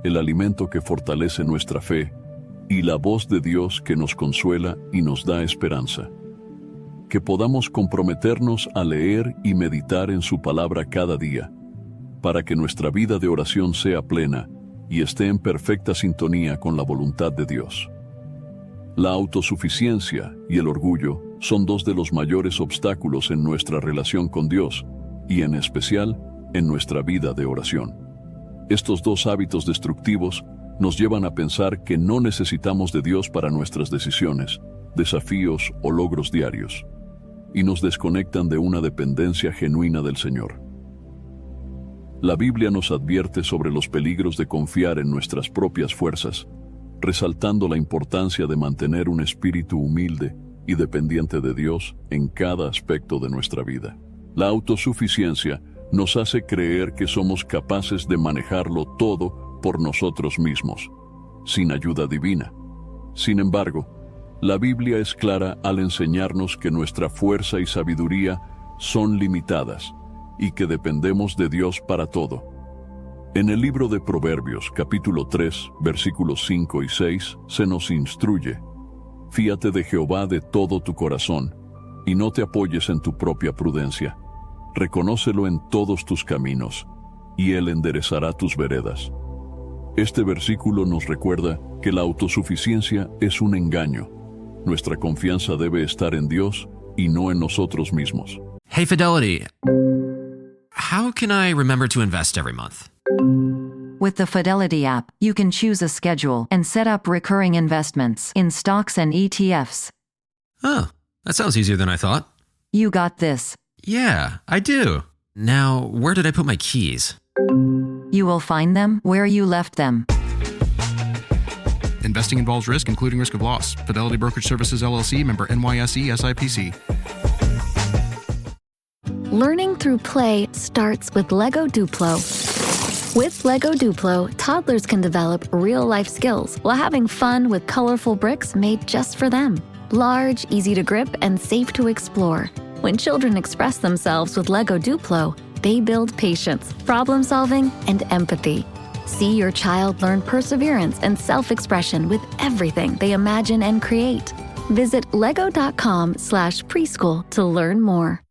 el alimento que fortalece nuestra fe y la voz de Dios que nos consuela y nos da esperanza. Que podamos comprometernos a leer y meditar en su palabra cada día, para que nuestra vida de oración sea plena y esté en perfecta sintonía con la voluntad de Dios. La autosuficiencia y el orgullo son dos de los mayores obstáculos en nuestra relación con Dios y en especial en nuestra vida de oración. Estos dos hábitos destructivos nos llevan a pensar que no necesitamos de Dios para nuestras decisiones, desafíos o logros diarios, y nos desconectan de una dependencia genuina del Señor. La Biblia nos advierte sobre los peligros de confiar en nuestras propias fuerzas, resaltando la importancia de mantener un espíritu humilde y dependiente de Dios en cada aspecto de nuestra vida. La autosuficiencia nos hace creer que somos capaces de manejarlo todo por nosotros mismos, sin ayuda divina. Sin embargo, la Biblia es clara al enseñarnos que nuestra fuerza y sabiduría son limitadas y que dependemos de Dios para todo. En el libro de Proverbios, capítulo 3, versículos 5 y 6, se nos instruye: fíate de Jehová de todo tu corazón, y no te apoyes en tu propia prudencia. Reconócelo en todos tus caminos, y Él enderezará tus veredas. Este versículo nos recuerda que la autosuficiencia es un engaño. Nuestra confianza debe estar en Dios y no en nosotros mismos. Hey, Fidelity. How can I remember to invest every month? With the Fidelity app, you can choose a schedule and set up recurring investments in stocks and ETFs. Oh, that sounds easier than I thought. You got this. Yeah, I do. Now, where did I put my keys? You will find them where you left them. Investing involves risk, including risk of loss. Fidelity Brokerage Services, LLC, member NYSE, SIPC. Learning through play starts with Lego Duplo. With Lego Duplo, toddlers can develop real-life skills while having fun with colorful bricks made just for them. Large, easy to grip, and safe to explore. When children express themselves with Lego Duplo, they build patience, problem-solving, and empathy. See your child learn perseverance and self-expression with everything they imagine and create. Visit lego.com/preschool to learn more.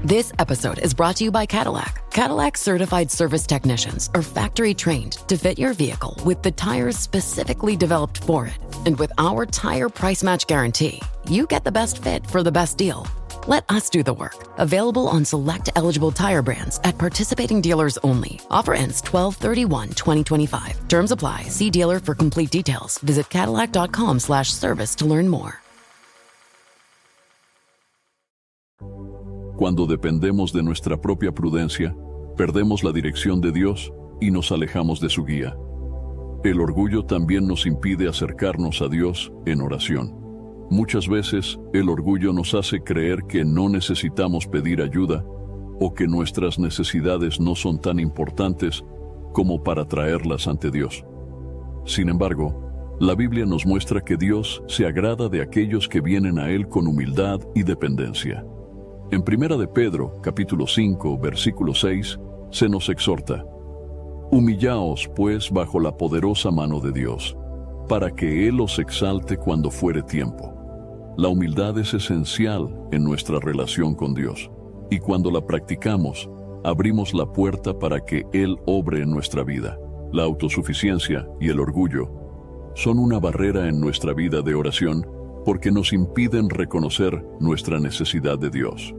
This episode is brought to you by Cadillac. Cadillac certified service technicians are factory trained to fit your vehicle with the tires specifically developed for it. And with our tire price match guarantee, you get the best fit for the best deal. Let us do the work. Available on select eligible tire brands at participating dealers only. Offer ends 12/31/2025. Terms apply. See dealer for complete details. Visit Cadillac.com/service to learn more. Cuando dependemos de nuestra propia prudencia, perdemos la dirección de Dios y nos alejamos de su guía. El orgullo también nos impide acercarnos a Dios en oración. Muchas veces, el orgullo nos hace creer que no necesitamos pedir ayuda o que nuestras necesidades no son tan importantes como para traerlas ante Dios. Sin embargo, la Biblia nos muestra que Dios se agrada de aquellos que vienen a Él con humildad y dependencia. En 1 de Pedro, capítulo 5, versículo 6, se nos exhorta: humillaos, pues, bajo la poderosa mano de Dios, para que Él os exalte cuando fuere tiempo. La humildad es esencial en nuestra relación con Dios, y cuando la practicamos, abrimos la puerta para que Él obre en nuestra vida. La autosuficiencia y el orgullo son una barrera en nuestra vida de oración porque nos impiden reconocer nuestra necesidad de Dios.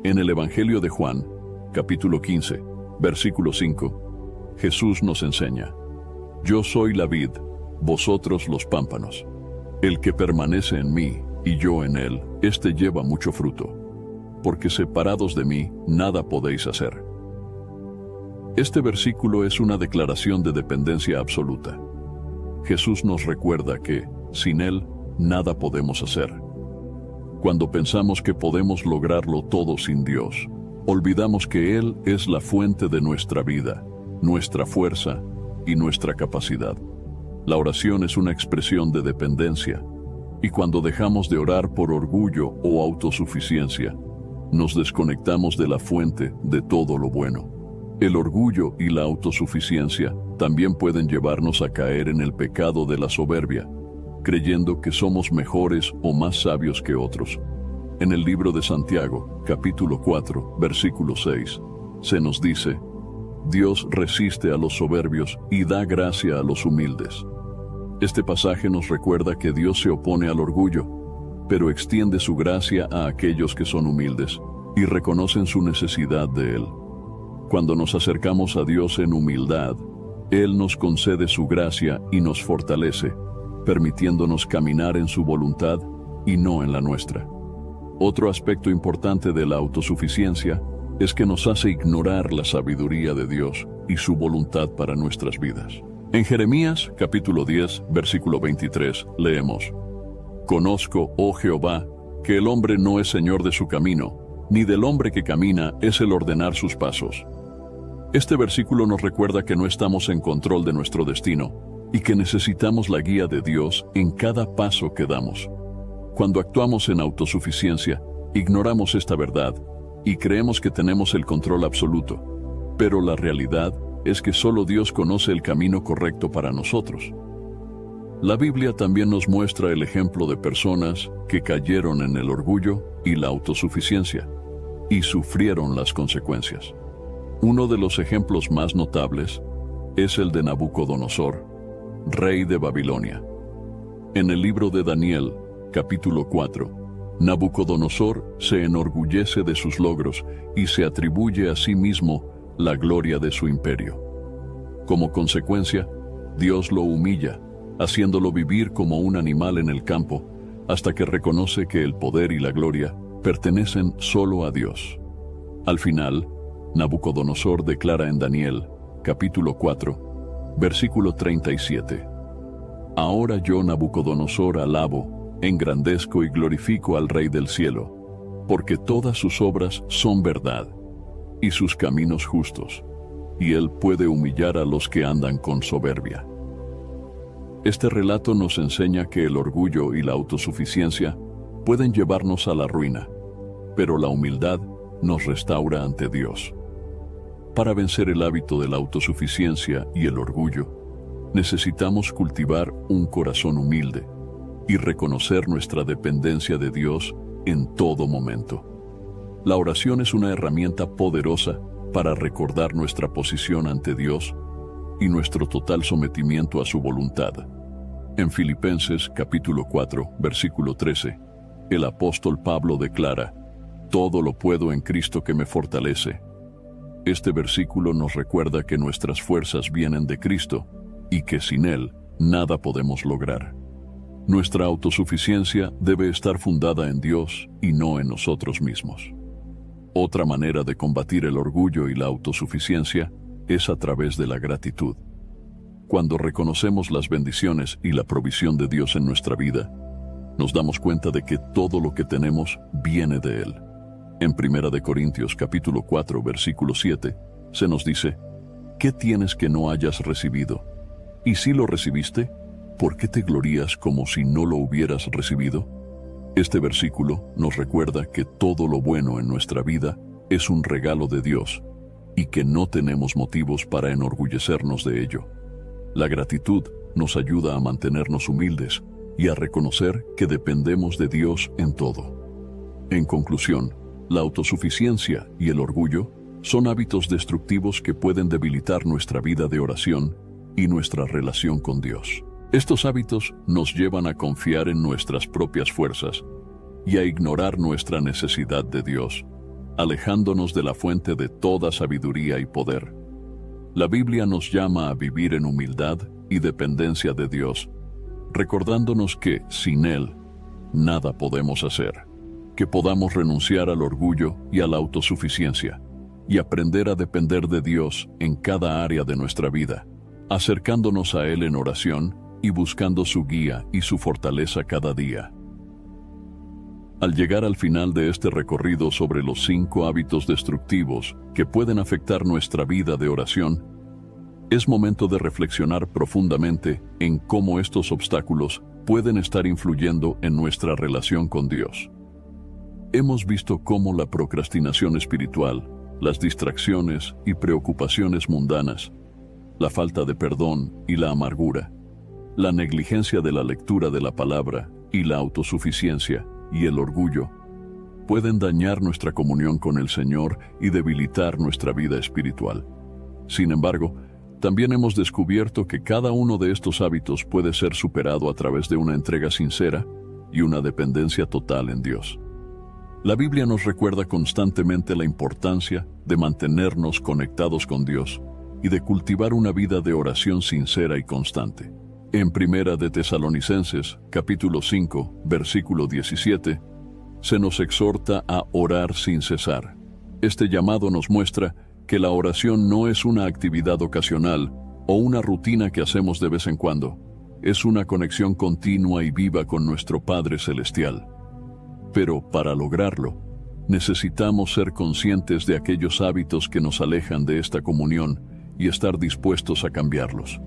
En el Evangelio de Juan, capítulo 15, versículo 5, Jesús nos enseña: yo soy la vid, vosotros los pámpanos. El que permanece en mí y yo en él, éste lleva mucho fruto, porque separados de mí nada podéis hacer. Este versículo es una declaración de dependencia absoluta. Jesús nos recuerda que, sin Él, nada podemos hacer. Cuando pensamos que podemos lograrlo todo sin Dios, olvidamos que Él es la fuente de nuestra vida, nuestra fuerza y nuestra capacidad. La oración es una expresión de dependencia, y cuando dejamos de orar por orgullo o autosuficiencia, nos desconectamos de la fuente de todo lo bueno. El orgullo y la autosuficiencia también pueden llevarnos a caer en el pecado de la soberbia, creyendo que somos mejores o más sabios que otros. En el libro de Santiago, capítulo 4, versículo 6, se nos dice: Dios resiste a los soberbios y da gracia a los humildes. Este pasaje nos recuerda que Dios se opone al orgullo, pero extiende su gracia a aquellos que son humildes, y reconocen su necesidad de Él. Cuando nos acercamos a Dios en humildad, Él nos concede su gracia y nos fortalece, permitiéndonos caminar en su voluntad y no en la nuestra. Otro aspecto importante de la autosuficiencia es que nos hace ignorar la sabiduría de Dios y su voluntad para nuestras vidas. En Jeremías, capítulo 10, versículo 23, leemos: «Conozco, oh Jehová, que el hombre no es señor de su camino, ni del hombre que camina es el ordenar sus pasos». Este versículo nos recuerda que no estamos en control de nuestro destino y que necesitamos la guía de Dios en cada paso que damos. Cuando actuamos en autosuficiencia, ignoramos esta verdad y creemos que tenemos el control absoluto, pero la realidad es que solo Dios conoce el camino correcto para nosotros. La Biblia también nos muestra el ejemplo de personas que cayeron en el orgullo y la autosuficiencia y sufrieron las consecuencias. Uno de los ejemplos más notables es el de Nabucodonosor, rey de Babilonia. En el libro de Daniel, capítulo 4, Nabucodonosor se enorgullece de sus logros y se atribuye a sí mismo la gloria de su imperio. Como consecuencia, Dios lo humilla, haciéndolo vivir como un animal en el campo, hasta que reconoce que el poder y la gloria pertenecen solo a Dios. Al final, Nabucodonosor declara en Daniel, capítulo 4, versículo 37: «Ahora yo, Nabucodonosor, alabo, engrandezco y glorifico al Rey del cielo, porque todas sus obras son verdad, y sus caminos justos, y él puede humillar a los que andan con soberbia». Este relato nos enseña que el orgullo y la autosuficiencia pueden llevarnos a la ruina, pero la humildad nos restaura ante Dios. Para vencer el hábito de la autosuficiencia y el orgullo, necesitamos cultivar un corazón humilde y reconocer nuestra dependencia de Dios en todo momento. La oración es una herramienta poderosa para recordar nuestra posición ante Dios y nuestro total sometimiento a su voluntad. En Filipenses capítulo 4, versículo 13, el apóstol Pablo declara: «Todo lo puedo en Cristo que me fortalece». Este versículo nos recuerda que nuestras fuerzas vienen de Cristo y que sin Él nada podemos lograr. Nuestra autosuficiencia debe estar fundada en Dios y no en nosotros mismos. Otra manera de combatir el orgullo y la autosuficiencia es a través de la gratitud. Cuando reconocemos las bendiciones y la provisión de Dios en nuestra vida, nos damos cuenta de que todo lo que tenemos viene de Él. En 1 Corintios capítulo 4, versículo 7, se nos dice: «¿Qué tienes que no hayas recibido? Y si lo recibiste, ¿por qué te glorías como si no lo hubieras recibido?». Este versículo nos recuerda que todo lo bueno en nuestra vida es un regalo de Dios y que no tenemos motivos para enorgullecernos de ello. La gratitud nos ayuda a mantenernos humildes y a reconocer que dependemos de Dios en todo. En conclusión, la autosuficiencia y el orgullo son hábitos destructivos que pueden debilitar nuestra vida de oración y nuestra relación con Dios. Estos hábitos nos llevan a confiar en nuestras propias fuerzas y a ignorar nuestra necesidad de Dios, alejándonos de la fuente de toda sabiduría y poder. La Biblia nos llama a vivir en humildad y dependencia de Dios, recordándonos que, sin Él, nada podemos hacer, que podamos renunciar al orgullo y a la autosuficiencia y aprender a depender de Dios en cada área de nuestra vida, acercándonos a Él en oración y buscando su guía y su fortaleza cada día. Al llegar al final de este recorrido sobre los 5 hábitos destructivos que pueden afectar nuestra vida de oración, es momento de reflexionar profundamente en cómo estos obstáculos pueden estar influyendo en nuestra relación con Dios. Hemos visto cómo la procrastinación espiritual, las distracciones y preocupaciones mundanas, la falta de perdón y la amargura, la negligencia de la lectura de la palabra y la autosuficiencia y el orgullo pueden dañar nuestra comunión con el Señor y debilitar nuestra vida espiritual. Sin embargo, también hemos descubierto que cada uno de estos hábitos puede ser superado a través de una entrega sincera y una dependencia total en Dios. La Biblia nos recuerda constantemente la importancia de mantenernos conectados con Dios y de cultivar una vida de oración sincera y constante. En Primera de Tesalonicenses, capítulo 5, versículo 17, se nos exhorta a orar sin cesar. Este llamado nos muestra que la oración no es una actividad ocasional o una rutina que hacemos de vez en cuando. Es una conexión continua y viva con nuestro Padre Celestial. Pero para lograrlo, necesitamos ser conscientes de aquellos hábitos que nos alejan de esta comunión y estar dispuestos a cambiarlos.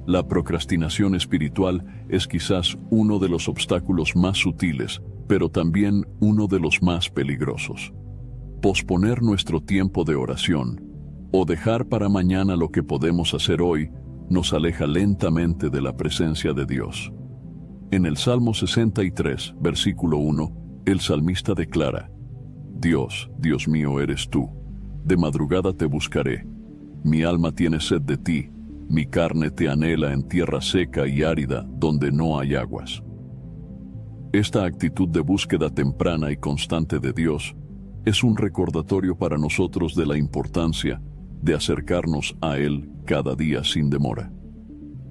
La procrastinación espiritual es quizás uno de los obstáculos más sutiles, pero también uno de los más peligrosos. Posponer nuestro tiempo de oración o dejar para mañana lo que podemos hacer hoy nos aleja lentamente de la presencia de Dios. En el Salmo 63, versículo 1, el salmista declara: Dios, Dios mío eres tú, de madrugada te buscaré. Mi alma tiene sed de ti, mi carne te anhela en tierra seca y árida donde no hay aguas. Esta actitud de búsqueda temprana y constante de Dios es un recordatorio para nosotros de la importancia de acercarnos a Él cada día sin demora.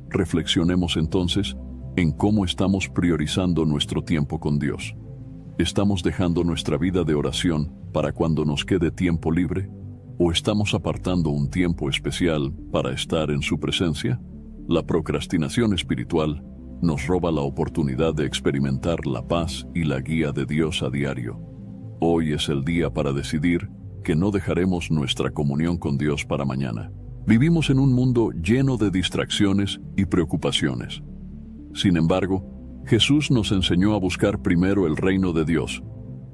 Reflexionemos entonces en cómo estamos priorizando nuestro tiempo con Dios. ¿Estamos dejando nuestra vida de oración para cuando nos quede tiempo libre? ¿O estamos apartando un tiempo especial para estar en su presencia? La procrastinación espiritual nos roba la oportunidad de experimentar la paz y la guía de Dios a diario. Hoy es el día para decidir que no dejaremos nuestra comunión con Dios para mañana. Vivimos en un mundo lleno de distracciones y preocupaciones. Sin embargo, Jesús nos enseñó a buscar primero el reino de Dios,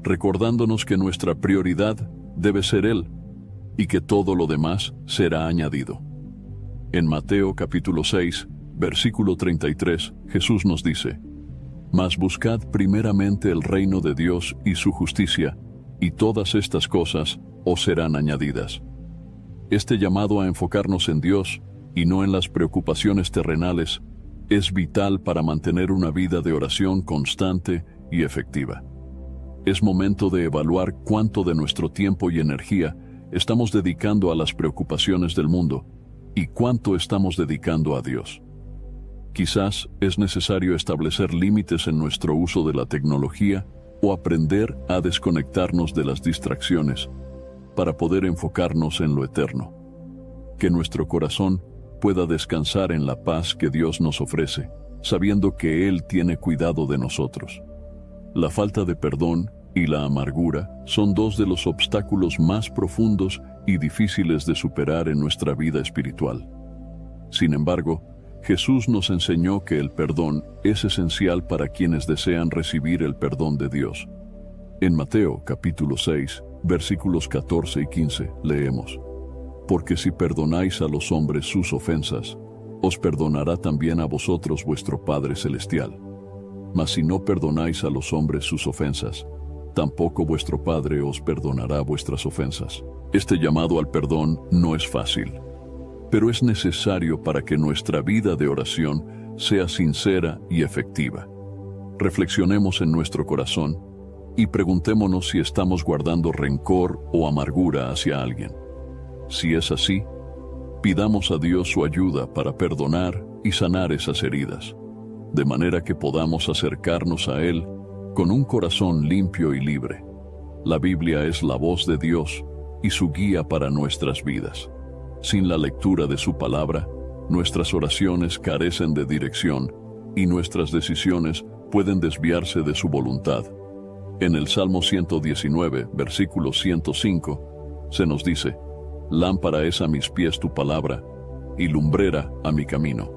recordándonos que nuestra prioridad debe ser Él y que todo lo demás será añadido. En Mateo capítulo 6, versículo 33, Jesús nos dice: Mas buscad primeramente el reino de Dios y su justicia, y todas estas cosas os serán añadidas. Este llamado a enfocarnos en Dios y no en las preocupaciones terrenales es vital para mantener una vida de oración constante y efectiva. Es momento de evaluar cuánto de nuestro tiempo y energía estamos dedicando a las preocupaciones del mundo y cuánto estamos dedicando a Dios. Quizás es necesario establecer límites en nuestro uso de la tecnología o aprender a desconectarnos de las distracciones para poder enfocarnos en lo eterno. Que nuestro corazón pueda descansar en la paz que Dios nos ofrece, sabiendo que Él tiene cuidado de nosotros. La falta de perdón y la amargura son dos de los obstáculos más profundos y difíciles de superar en nuestra vida espiritual. Sin embargo, Jesús nos enseñó que el perdón es esencial para quienes desean recibir el perdón de Dios. En Mateo capítulo 6, versículos 14 y 15, leemos: Porque si perdonáis a los hombres sus ofensas, os perdonará también a vosotros vuestro Padre Celestial. Mas si no perdonáis a los hombres sus ofensas, tampoco vuestro Padre os perdonará vuestras ofensas. Este llamado al perdón no es fácil, pero es necesario para que nuestra vida de oración sea sincera y efectiva. Reflexionemos en nuestro corazón y preguntémonos si estamos guardando rencor o amargura hacia alguien. Si es así, pidamos a Dios su ayuda para perdonar y sanar esas heridas, de manera que podamos acercarnos a Él con un corazón limpio y libre. La Biblia es la voz de Dios y su guía para nuestras vidas. Sin la lectura de su palabra, nuestras oraciones carecen de dirección y nuestras decisiones pueden desviarse de su voluntad. En el Salmo 119, versículo 105, se nos dice: Lámpara es a mis pies tu palabra, y lumbrera a mi camino.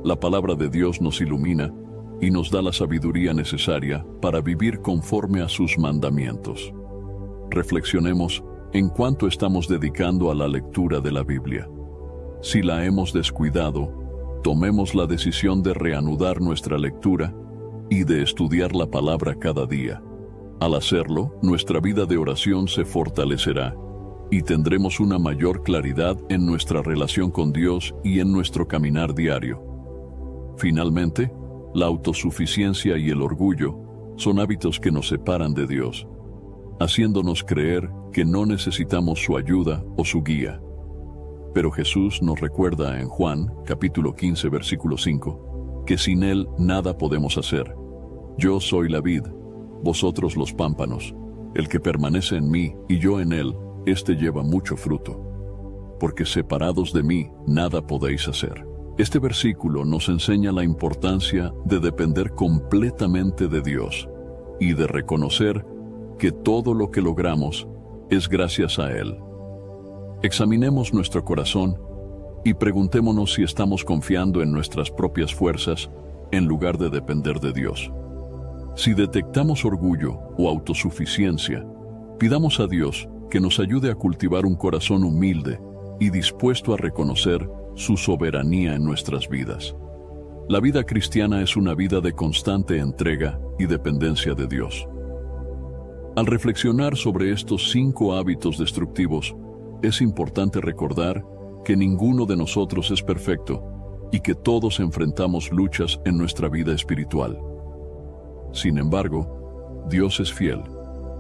La palabra de Dios nos ilumina y nos da la sabiduría necesaria para vivir conforme a sus mandamientos. Reflexionemos en cuánto estamos dedicando a la lectura de la Biblia. Si la hemos descuidado, tomemos la decisión de reanudar nuestra lectura y de estudiar la palabra cada día. Al hacerlo, nuestra vida de oración se fortalecerá y tendremos una mayor claridad en nuestra relación con Dios y en nuestro caminar diario. Finalmente, la autosuficiencia y el orgullo son hábitos que nos separan de Dios. haciéndonos creer que no necesitamos su ayuda o su guía. Pero Jesús nos recuerda en Juan, capítulo 15, versículo 5, que sin Él nada podemos hacer. Yo soy la vid, vosotros los pámpanos. El que permanece en mí y yo en él, éste lleva mucho fruto. Porque separados de mí, nada podéis hacer. Este versículo nos enseña la importancia de depender completamente de Dios y de reconocer que todo lo que logramos es gracias a Él. Examinemos nuestro corazón y preguntémonos si estamos confiando en nuestras propias fuerzas en lugar de depender de Dios. Si detectamos orgullo o autosuficiencia, pidamos a Dios que nos ayude a cultivar un corazón humilde y dispuesto a reconocer su soberanía en nuestras vidas. La vida cristiana es una vida de constante entrega y dependencia de Dios. Al reflexionar sobre estos 5 hábitos destructivos, es importante recordar que ninguno de nosotros es perfecto y que todos enfrentamos luchas en nuestra vida espiritual. Sin embargo, Dios es fiel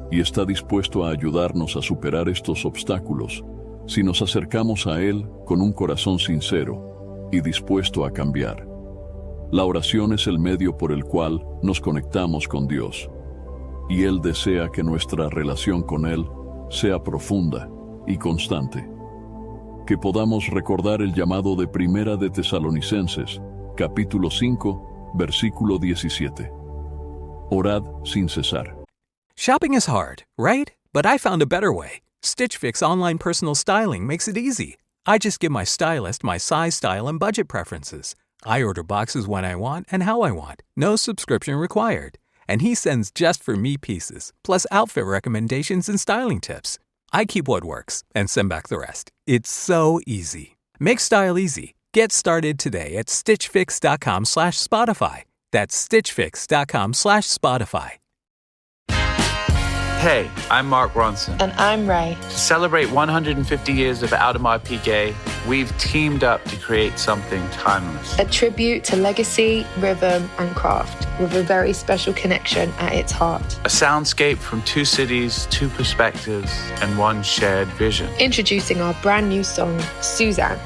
y está dispuesto a ayudarnos a superar estos obstáculos si nos acercamos a Él con un corazón sincero y dispuesto a cambiar. La oración es el medio por el cual nos conectamos con Dios, y Él desea que nuestra relación con Él sea profunda y constante. Que podamos recordar el llamado de Primera de Tesalonicenses, capítulo 5, versículo 17. Orad sin cesar. Shopping is hard, right? But I found a better way. Stitch Fix online personal styling makes it easy. I just give my stylist my size, style, and budget preferences. I order boxes when I want and how I want. No subscription required. And he sends just for me pieces, plus outfit recommendations and styling tips. I keep what works and send back the rest. It's so easy. Make style easy. Get started today at stitchfix.com/Spotify. That's stitchfix.com/Spotify. Hey, I'm Mark Ronson. And I'm Ray. To celebrate 150 years of Audemars Piguet, we've teamed up to create something timeless. A tribute to legacy, rhythm, and craft, with a very special connection at its heart. A soundscape from 2 cities, 2 perspectives, and 1 shared vision. Introducing our brand new song, Suzanne.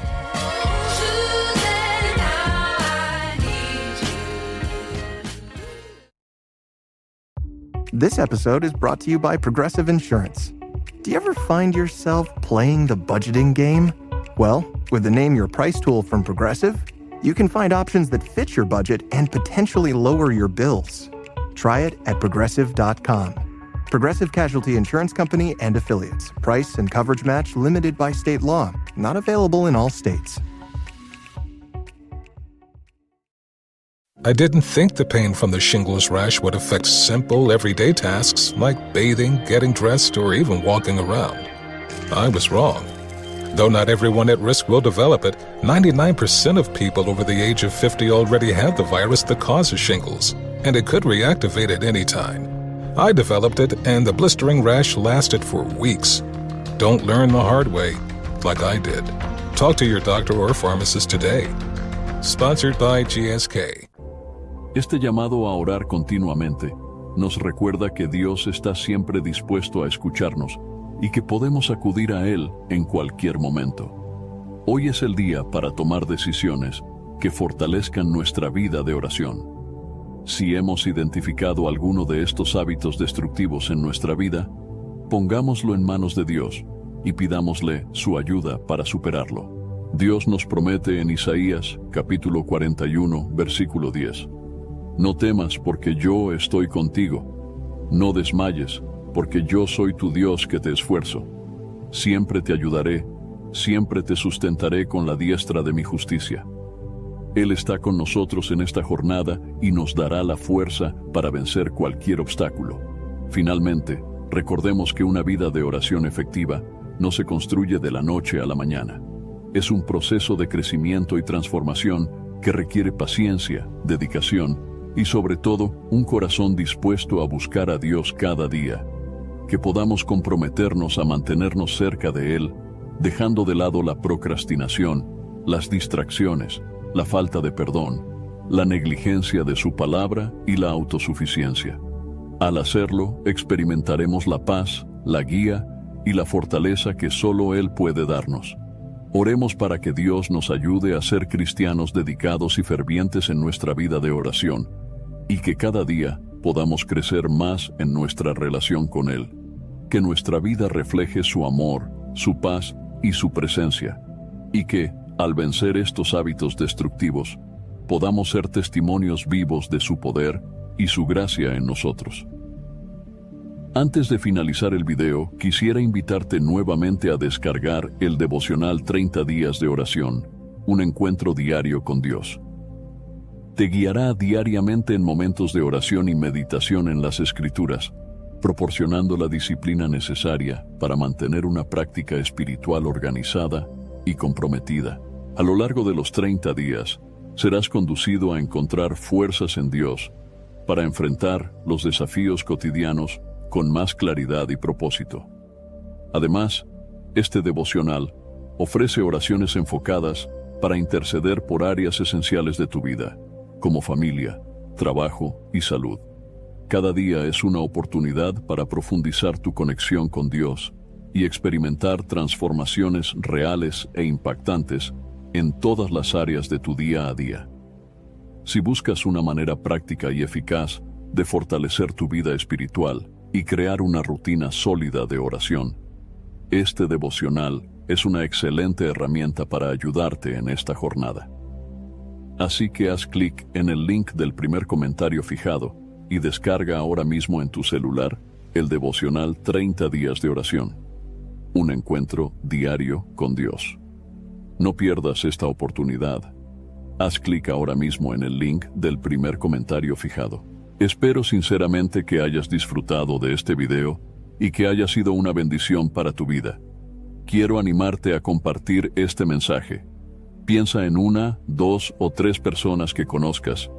This episode is brought to you by Progressive Insurance. Do you ever find yourself playing the budgeting game? Well, with the Name Your Price tool from Progressive, you can find options that fit your budget and potentially lower your bills. Try it at Progressive.com. Progressive Casualty Insurance Company and Affiliates. Price and coverage match limited by state law. Not available in all states. I didn't think the pain from the shingles rash would affect simple, everyday tasks like bathing, getting dressed, or even walking around. I was wrong. Though not everyone at risk will develop it, 99% of people over the age of 50 already have the virus that causes shingles, and it could reactivate at any time. I developed it, and the blistering rash lasted for weeks. Don't learn the hard way, like I did. Talk to your doctor or pharmacist today. Sponsored by GSK. Este llamado a orar continuamente nos recuerda que Dios está siempre dispuesto a escucharnos y que podemos acudir a Él en cualquier momento. Hoy es el día para tomar decisiones que fortalezcan nuestra vida de oración. Si hemos identificado alguno de estos hábitos destructivos en nuestra vida, pongámoslo en manos de Dios y pidámosle su ayuda para superarlo. Dios nos promete en Isaías, capítulo 41, versículo 10. No temas porque yo estoy contigo. No desmayes porque yo soy tu Dios que te esfuerzo. Siempre te ayudaré, siempre te sustentaré con la diestra de mi justicia. Él está con nosotros en esta jornada y nos dará la fuerza para vencer cualquier obstáculo. Finalmente, recordemos que una vida de oración efectiva no se construye de la noche a la mañana. Es un proceso de crecimiento y transformación que requiere paciencia, dedicación y sobre todo un corazón dispuesto a buscar a Dios cada día. Que podamos comprometernos a mantenernos cerca de Él, dejando de lado la procrastinación, las distracciones, la falta de perdón, la negligencia de su palabra y la autosuficiencia. Al hacerlo, experimentaremos la paz, la guía y la fortaleza que solo Él puede darnos. Oremos para que Dios nos ayude a ser cristianos dedicados y fervientes en nuestra vida de oración, y que cada día podamos crecer más en nuestra relación con Él. Que nuestra vida refleje su amor, su paz y su presencia, y que, al vencer estos hábitos destructivos, podamos ser testimonios vivos de su poder y su gracia en nosotros. Antes de finalizar el video, quisiera invitarte nuevamente a descargar el devocional 30 días de oración, un encuentro diario con Dios. Te guiará diariamente en momentos de oración y meditación en las Escrituras, proporcionando la disciplina necesaria para mantener una práctica espiritual organizada y comprometida. A lo largo de los 30 días, serás conducido a encontrar fuerzas en Dios para enfrentar los desafíos cotidianos con más claridad y propósito. Además, este devocional ofrece oraciones enfocadas para interceder por áreas esenciales de tu vida, como familia, trabajo y salud. Cada día es una oportunidad para profundizar tu conexión con Dios y experimentar transformaciones reales e impactantes en todas las áreas de tu día a día. Si buscas una manera práctica y eficaz de fortalecer tu vida espiritual y crear una rutina sólida de oración, este devocional es una excelente herramienta para ayudarte en esta jornada. Así que haz clic en el link del primer comentario fijado y descarga ahora mismo en tu celular el devocional 30 días de oración, un encuentro diario con Dios. No pierdas esta oportunidad. Haz clic ahora mismo en el link del primer comentario fijado. Espero sinceramente que hayas disfrutado de este video y que haya sido una bendición para tu vida. Quiero animarte a compartir este mensaje. Piensa en 1, 2 o 3 personas que conozcas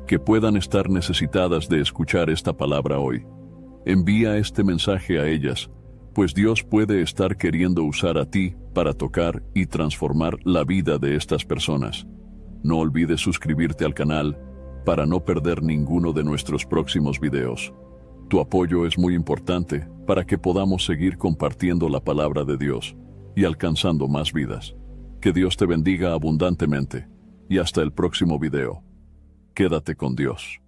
que puedan estar necesitadas de escuchar esta palabra hoy. Envía este mensaje a ellas, pues Dios puede estar queriendo usar a ti para tocar y transformar la vida de estas personas. No olvides suscribirte al canal para no perder ninguno de nuestros próximos videos. Tu apoyo es muy importante para que podamos seguir compartiendo la palabra de Dios y alcanzando más vidas. Que Dios te bendiga abundantemente y hasta el próximo video. Quédate con Dios.